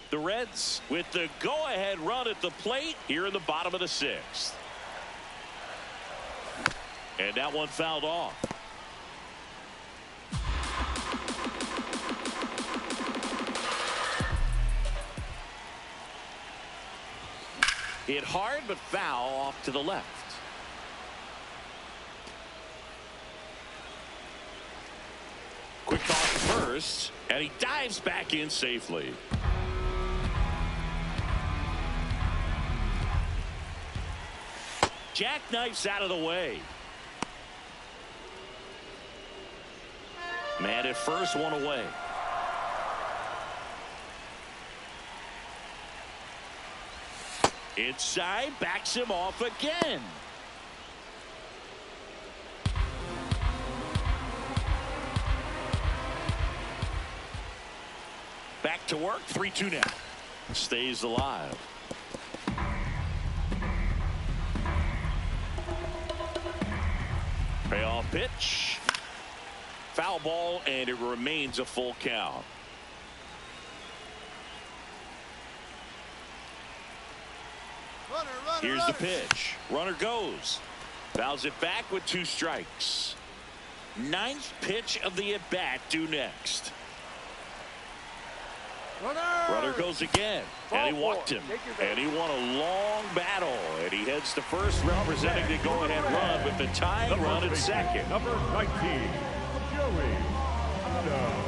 The Reds with the go-ahead run at the plate here in the bottom of the 6th. And that one fouled off. Hit hard but foul off to the left. Quick toss to first, and he dives back in safely. Jackknifes out of the way. Man at first, one away. Inside, backs him off again. Back to work, 3-2 now. Stays alive. Payoff pitch. Foul ball, and it remains a full count. Here's the pitch. Runner goes. Fouls it back with 2 strikes. 9th pitch of the at-bat due next. Runner goes again, and he walked him, and he won a long battle, and he heads to first, representing the go-ahead run with the tying run at second. Number 19, Joey Otto.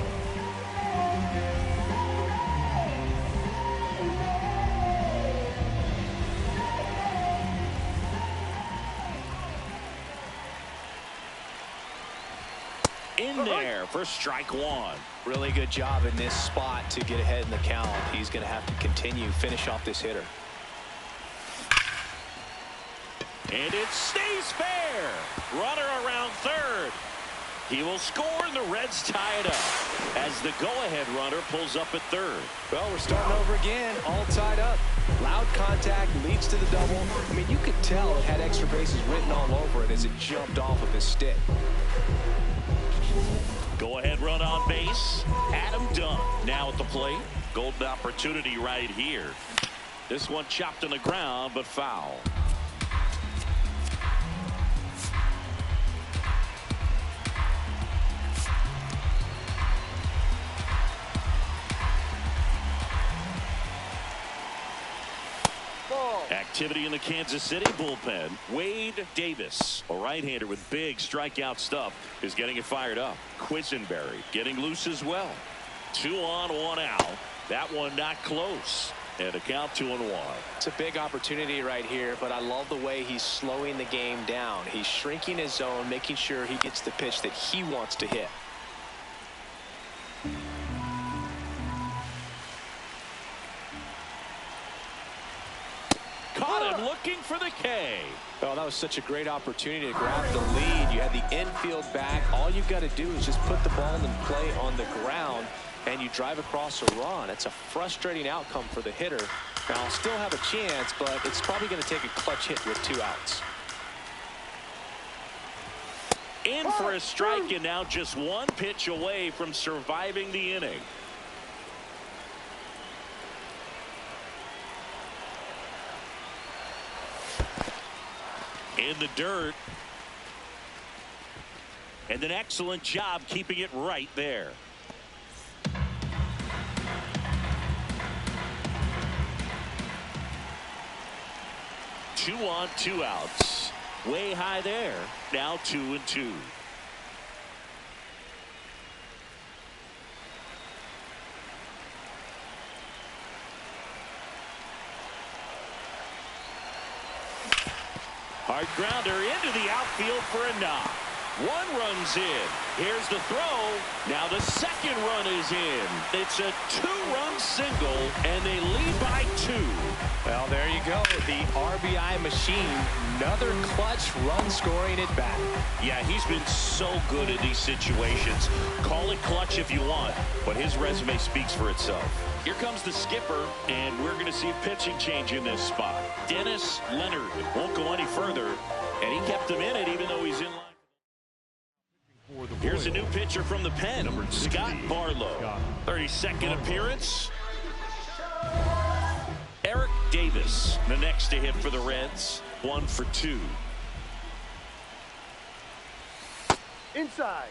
In there for strike 1. Really good job in this spot to get ahead in the count. He's going to have to finish off this hitter. And it stays fair. Runner around third. He will score, and the Reds tie it up as the go-ahead runner pulls up at third. Well, we're starting over again, all tied up. Loud contact leads to the double. I mean, you could tell it had extra bases written all over it as it jumped off of his stick. Go ahead run on base. Adam Dunn now at the plate. Golden opportunity right here. This one chopped on the ground, but foul. Activity in the Kansas City bullpen. Wade Davis, a right-hander with big strikeout stuff, is getting it fired up. Quisenberry getting loose as well. 2 on, 1 out. That one not close. And a count 2-1. It's a big opportunity right here, but I love the way he's slowing the game down. He's shrinking his zone, making sure he gets the pitch that he wants to hit. Caught him looking for the K. Oh, that was such a great opportunity to grab the lead. You had the infield back. All you've got to do is just put the ball in play on the ground, and you drive across a run. It's a frustrating outcome for the hitter. Now, I'll still have a chance, but it's probably going to take a clutch hit with 2 outs. In for a strike, and now just 1 pitch away from surviving the inning. In the dirt. And an excellent job keeping it right there. Two on, 2 outs. Way high there. Now 2-2. Hard grounder into the outfield for a knock. 1 run's in. Here's the throw. Now the second run is in. It's a 2-run single, and they lead by 2. Well, there you go. The RBI machine. Another clutch run scoring at bat. Yeah, he's been so good in these situations. Call it clutch if you want, but his resume speaks for itself. Here comes the skipper, and we're going to see a pitching change in this spot. Dennis Leonard won't go any further, and he kept him in it even though he's in line. Here's a new pitcher from the pen, Scott Barlow. 32nd appearance. Eric Davis, the next to hit for the Reds. 1 for 2. Inside.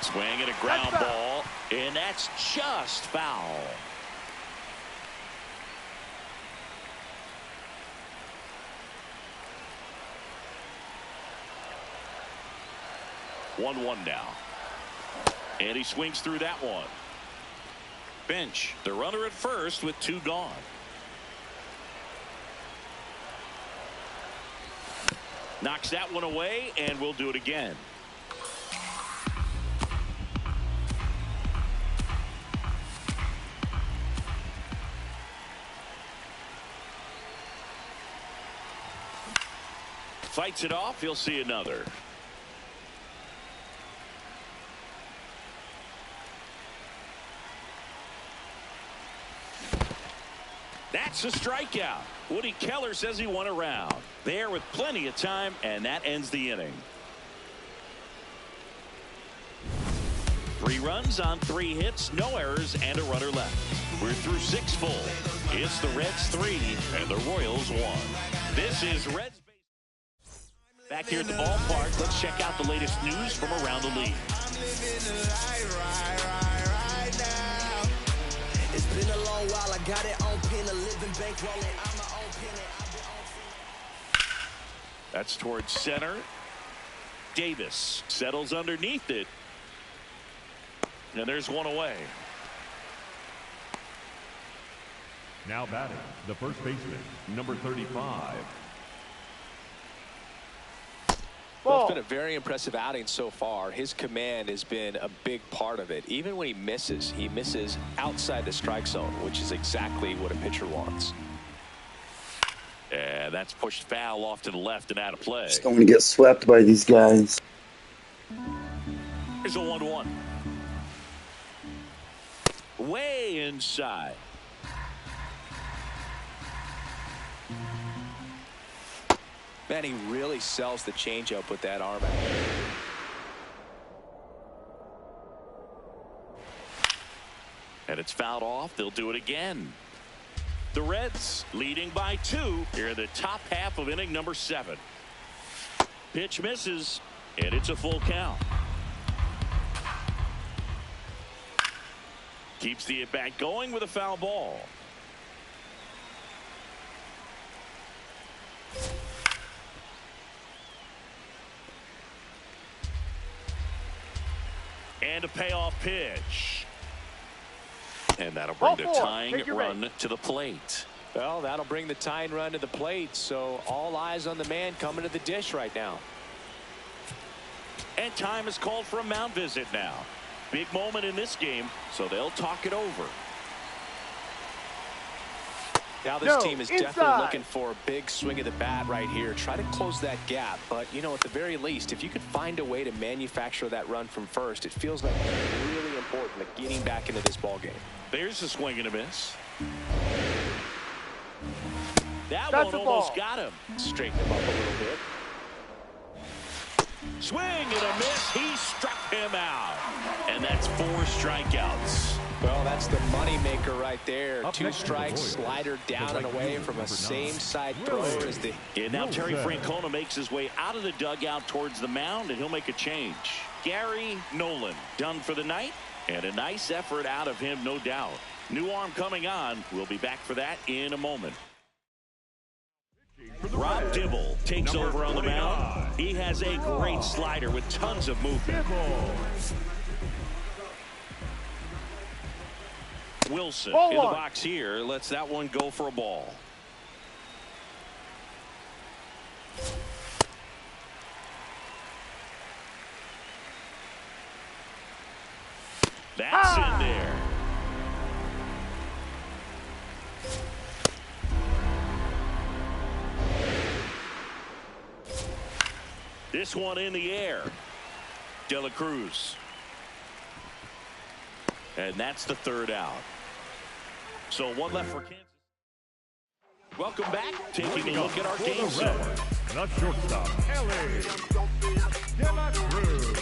Swing and a ground ball, and that's just foul. One now. And he swings through that one. bench. The runner at first with 2 gone. Knocks that one away, and we'll do it again. Fights it off. He'll see another. That's a strikeout. Woody Keller says he won a round. There with plenty of time, and that ends the inning. 3 runs on 3 hits, no errors, and a runner left. We're through 6 full. It's the Reds 3 and the Royals 1. This is Reds. Back here at the ballpark, let's check out the latest news from around the league. It's been a long while. I got it on pin, a living bankrolling. I'm my own pin. That's towards center. Davis settles underneath it. And there's one away. Now batting, the first baseman, number 35. Well, it's been a very impressive outing so far. His command has been a big part of it. Even when he misses outside the strike zone, which is exactly what a pitcher wants. And that's pushed foul off to the left and out of play. Just don't want to get swept by these guys. Here's a 1-1. Way inside. Man, he really sells the changeup with that arm. And it's fouled off. They'll do it again. The Reds leading by 2 here in the top half of inning number 7. Pitch misses, and it's a full count. Keeps the at-bat going with a foul ball. And a payoff pitch. And that'll bring the tying run to the plate. Well, that'll bring the tying run to the plate. So all eyes on the man coming to the dish right now. And time is called for a mound visit now. Big moment in this game, so they'll talk it over. Now this team is definitely looking for a big swing of the bat right here. Try to close that gap. But, you know, at the very least, if you could find a way to manufacture that run from first, it feels like really important to getting back into this ball game. There's a swing and a miss. That one almost got him. Straighten him up a little bit. Swing and a miss. He struck him out. And that's 4 strikeouts. Well, that's the money maker right there. 2 strikes, slider down and away from a same side thrower as the. And now Terry Francona makes his way out of the dugout towards the mound, and he'll make a change. Gary Nolan done for the night, and a nice effort out of him, no doubt. New arm coming on. We'll be back for that in a moment. Rob Dibble takes over on the mound. He has a great slider with tons of movement. Wilson in the box here lets that one go for a ball. That's in there. This one in the air. De La Cruz. And that's the 3rd out. So 1 left for Kansas. Welcome back. Taking a look at our game set. The shortstop, Ellie De La Cruz.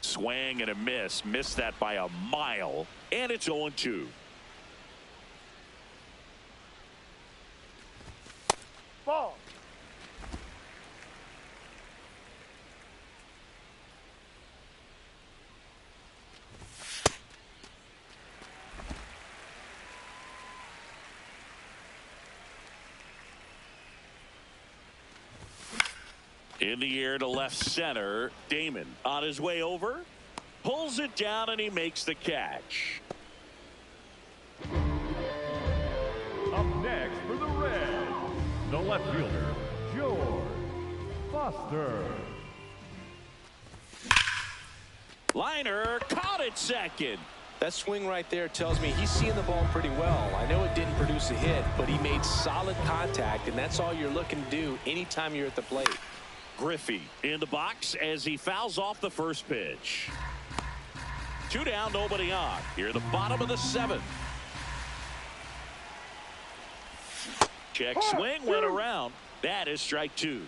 Swing and a miss. Missed that by a mile. And it's 0-2. Ball. In the air to left center. Damon on his way over. Pulls it down and he makes the catch. Up next for the Reds, the left fielder, George Foster. Liner caught it second. That swing right there tells me he's seeing the ball pretty well. I know it didn't produce a hit, but he made solid contact, and that's all you're looking to do anytime you're at the plate. Griffey in the box as he fouls off the first pitch. 2 down, nobody on. Here at the bottom of the 7th. Check swing went around. That is strike 2.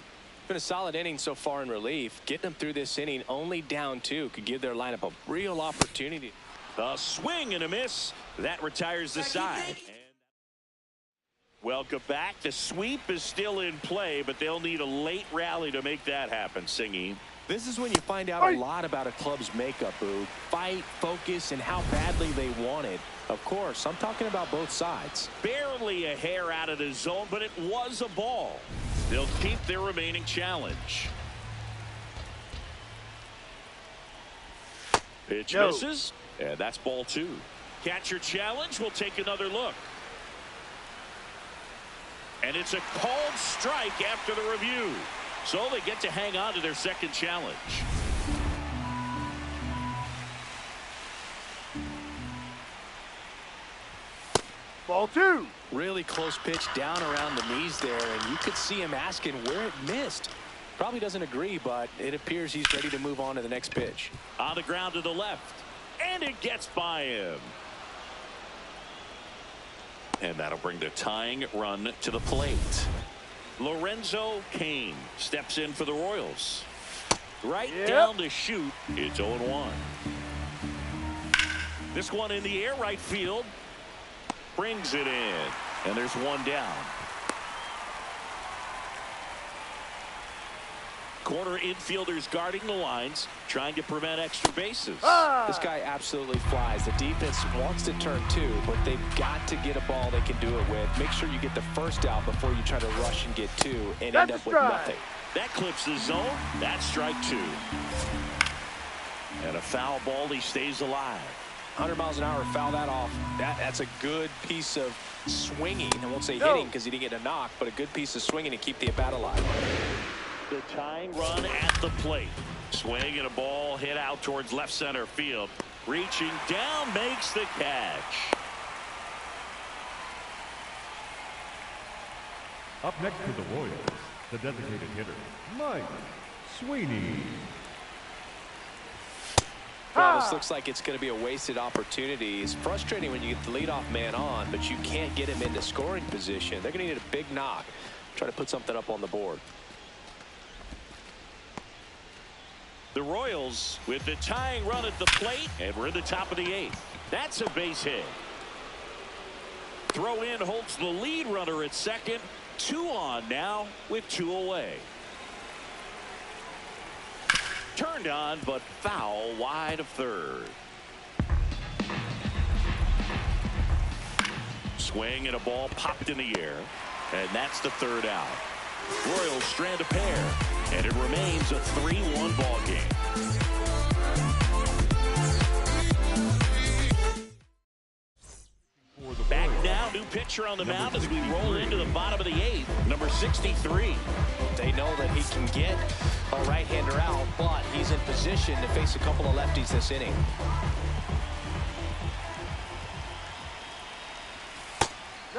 Been a solid inning so far in relief. Getting them through this inning only down 2 could give their lineup a real opportunity. A swing and a miss. That retires the side. Welcome back. The sweep is still in play, but they'll need a late rally to make that happen, Singy. This is when you find out a lot about a club's makeup, Boo. Fight, focus, and how badly they want it. Of course, I'm talking about both sides. Barely a hair out of the zone, but it was a ball. They'll keep their remaining challenge. Pitch misses, and that's ball 2. Catcher challenge. We'll take another look. And it's a called strike after the review. So they get to hang on to their second challenge. Ball 2. Really close pitch down around the knees there, and you could see him asking where it missed. Probably doesn't agree, but it appears he's ready to move on to the next pitch. On the ground to the left, and it gets by him. And that'll bring the tying run to the plate. Lorenzo Cain steps in for the Royals. Right down to shoot. It's 0-1. This one in the air, right field. Brings it in. And there's one down. Corner infielders guarding the lines, trying to prevent extra bases. This guy absolutely flies. The defense wants to turn 2, but they've got to get a ball they can do it with. Make sure you get the first out before you try to rush and get 2 and end up with nothing. That clips the zone. That's strike 2. And a foul ball. He stays alive. 100 miles an hour, foul that off. That's a good piece of swinging. I won't say hitting because he didn't get a knock, but a good piece of swinging to keep the at-bat alive. The tying run at the plate. Swing and a ball hit out towards left center field. Reaching down, makes the catch. Up next to the Royals, the designated hitter, Mike Sweeney. Well, this looks like it's going to be a wasted opportunity. It's frustrating when you get the leadoff man on, but you can't get him into scoring position. They're going to need a big knock. Try to put something up on the board. The Royals with the tying run at the plate, and we're in the top of the 8th. That's a base hit. Throw in holds the lead runner at second. 2 on now with 2 away. Turned on, but foul wide of third. Swing and a ball popped in the air, and that's the 3rd out. Royals strand a pair, and it remains a 3-1 ball game. Back now, new pitcher on the mound as we roll into the bottom of the 8th, number 63. They know that he can get a right-hander out, but he's in position to face a couple of lefties this inning.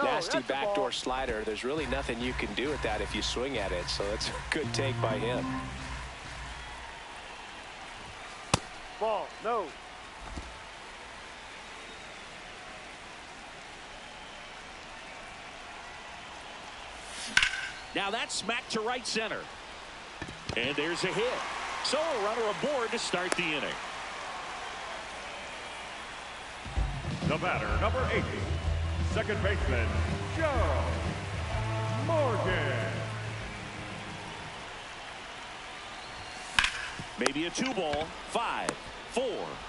Nasty backdoor slider. There's really nothing you can do with that if you swing at it, so that's a good take by him. Ball, no. Now that's smacked to right center. And there's a hit. So a runner aboard to start the inning. The batter, number 80, second baseman, Joe Morgan. Maybe a 2-ball. 5, 4,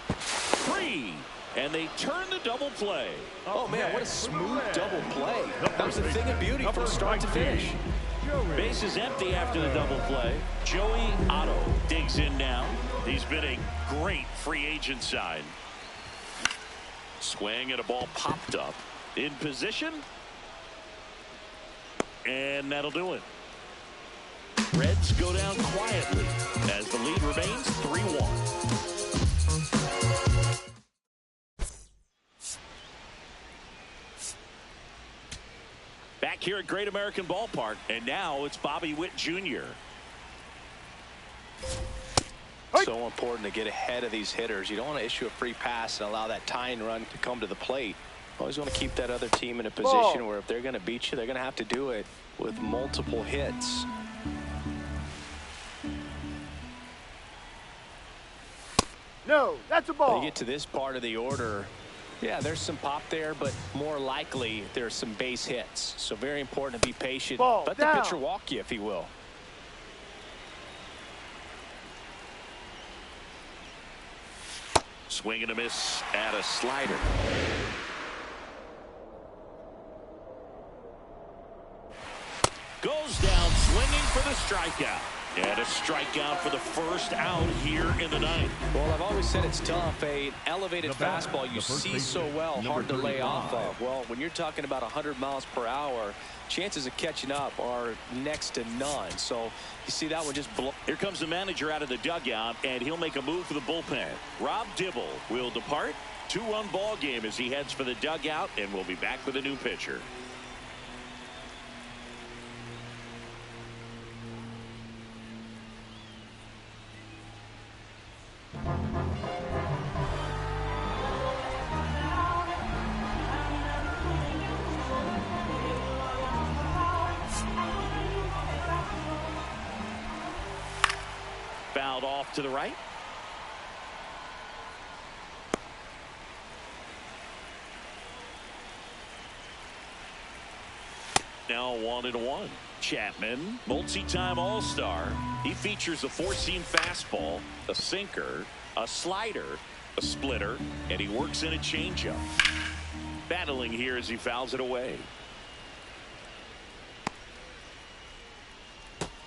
3. And they turn the double play. Oh, man, what a smooth double play. That was a thing of beauty from start to finish. Base is empty after the double play. Joey Otto digs in now. He's been a great free agent sign. Swing and a ball popped up. In position. And that'll do it. Reds go down quietly as the lead remains 3-1. Back here at Great American Ballpark, and now it's Bobby Witt Jr. So important to get ahead of these hitters. You don't want to issue a free pass and allow that tying run to come to the plate. Always want to keep that other team in a position where if they're going to beat you, they're going to have to do it with multiple hits. No, that's a ball. You get to this part of the order. Yeah, there's some pop there, but more likely there's some base hits. So very important to be patient. Ball Let down. the pitcher walk you if he will. Swing and a miss at a slider. Goes down swinging for the strikeout. And a strikeout for the first out here in the ninth. Well, I've always said it's tough. An elevated fastball you see so well, hard to lay off of. Well, when you're talking about 100 miles per hour, chances of catching up are next to none. So you see that one just blow. Here comes the manager out of the dugout, and he'll make a move for the bullpen. Rob Dibble will depart. 2-1 ball game as he heads for the dugout, and we'll be back with a new pitcher. Fouled off to the right. Now 1-1. Chapman, multi-time All-Star. He features a four-seam fastball, a sinker, a slider, a splitter, and he works in a changeup. Battling here as he fouls it away.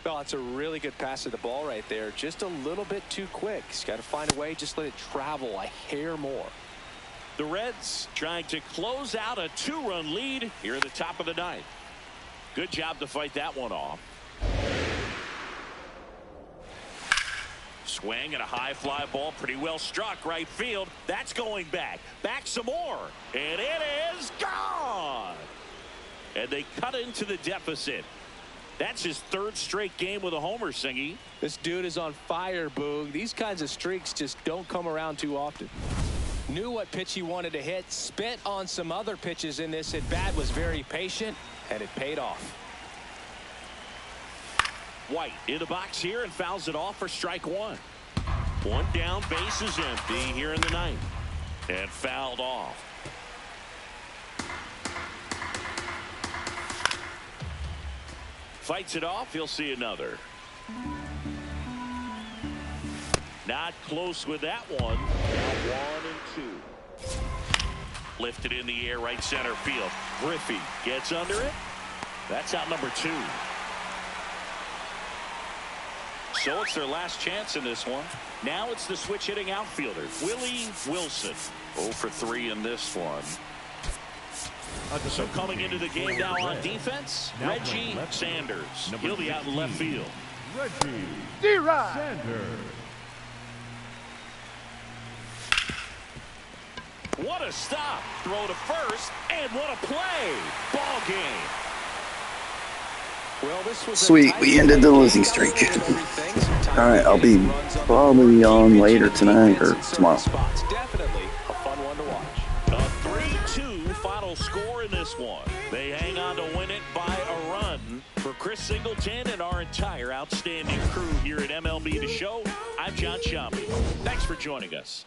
Well, it's a really good pass of the ball right there. Just a little bit too quick. He's got to find a way. Just let it travel a hair more. The Reds trying to close out a 2-run lead here at the top of the ninth. Good job to fight that one off. Swing and a high fly ball, pretty well struck right field. That's going back. Back some more. And it is gone. And they cut into the deficit. That's his third straight game with a homer, Singy. This dude is on fire, Boog. These kinds of streaks just don't come around too often. Knew what pitch he wanted to hit. Spent on some other pitches in this at bat. Was very patient, and it paid off. White in the box here and fouls it off for strike one. One down, base is empty here in the ninth. And fouled off. Fights it off. He'll see another. Not close with that one. Now 1-2. Lifted in the air, right center field. Griffey gets under it. That's out number 2. So it's their last chance in this one. Now it's the switch hitting outfielder, Willie Wilson. 0 for 3 in this one. So coming into the game now on defense, Reggie Sanders. He'll be out in left field. Reggie D-Rod. Sanders. What a stop. Throw to first, and what a play. Ball game. Well, this was Sweet, we ended the losing streak. Alright, I'll be probably on later tonight or tomorrow. Definitely a fun one to watch. A 3-2 final score in this one. They hang on to win it by a run. For Chris Singleton and our entire outstanding crew here at MLB The Show, I'm John Shambi. Thanks for joining us.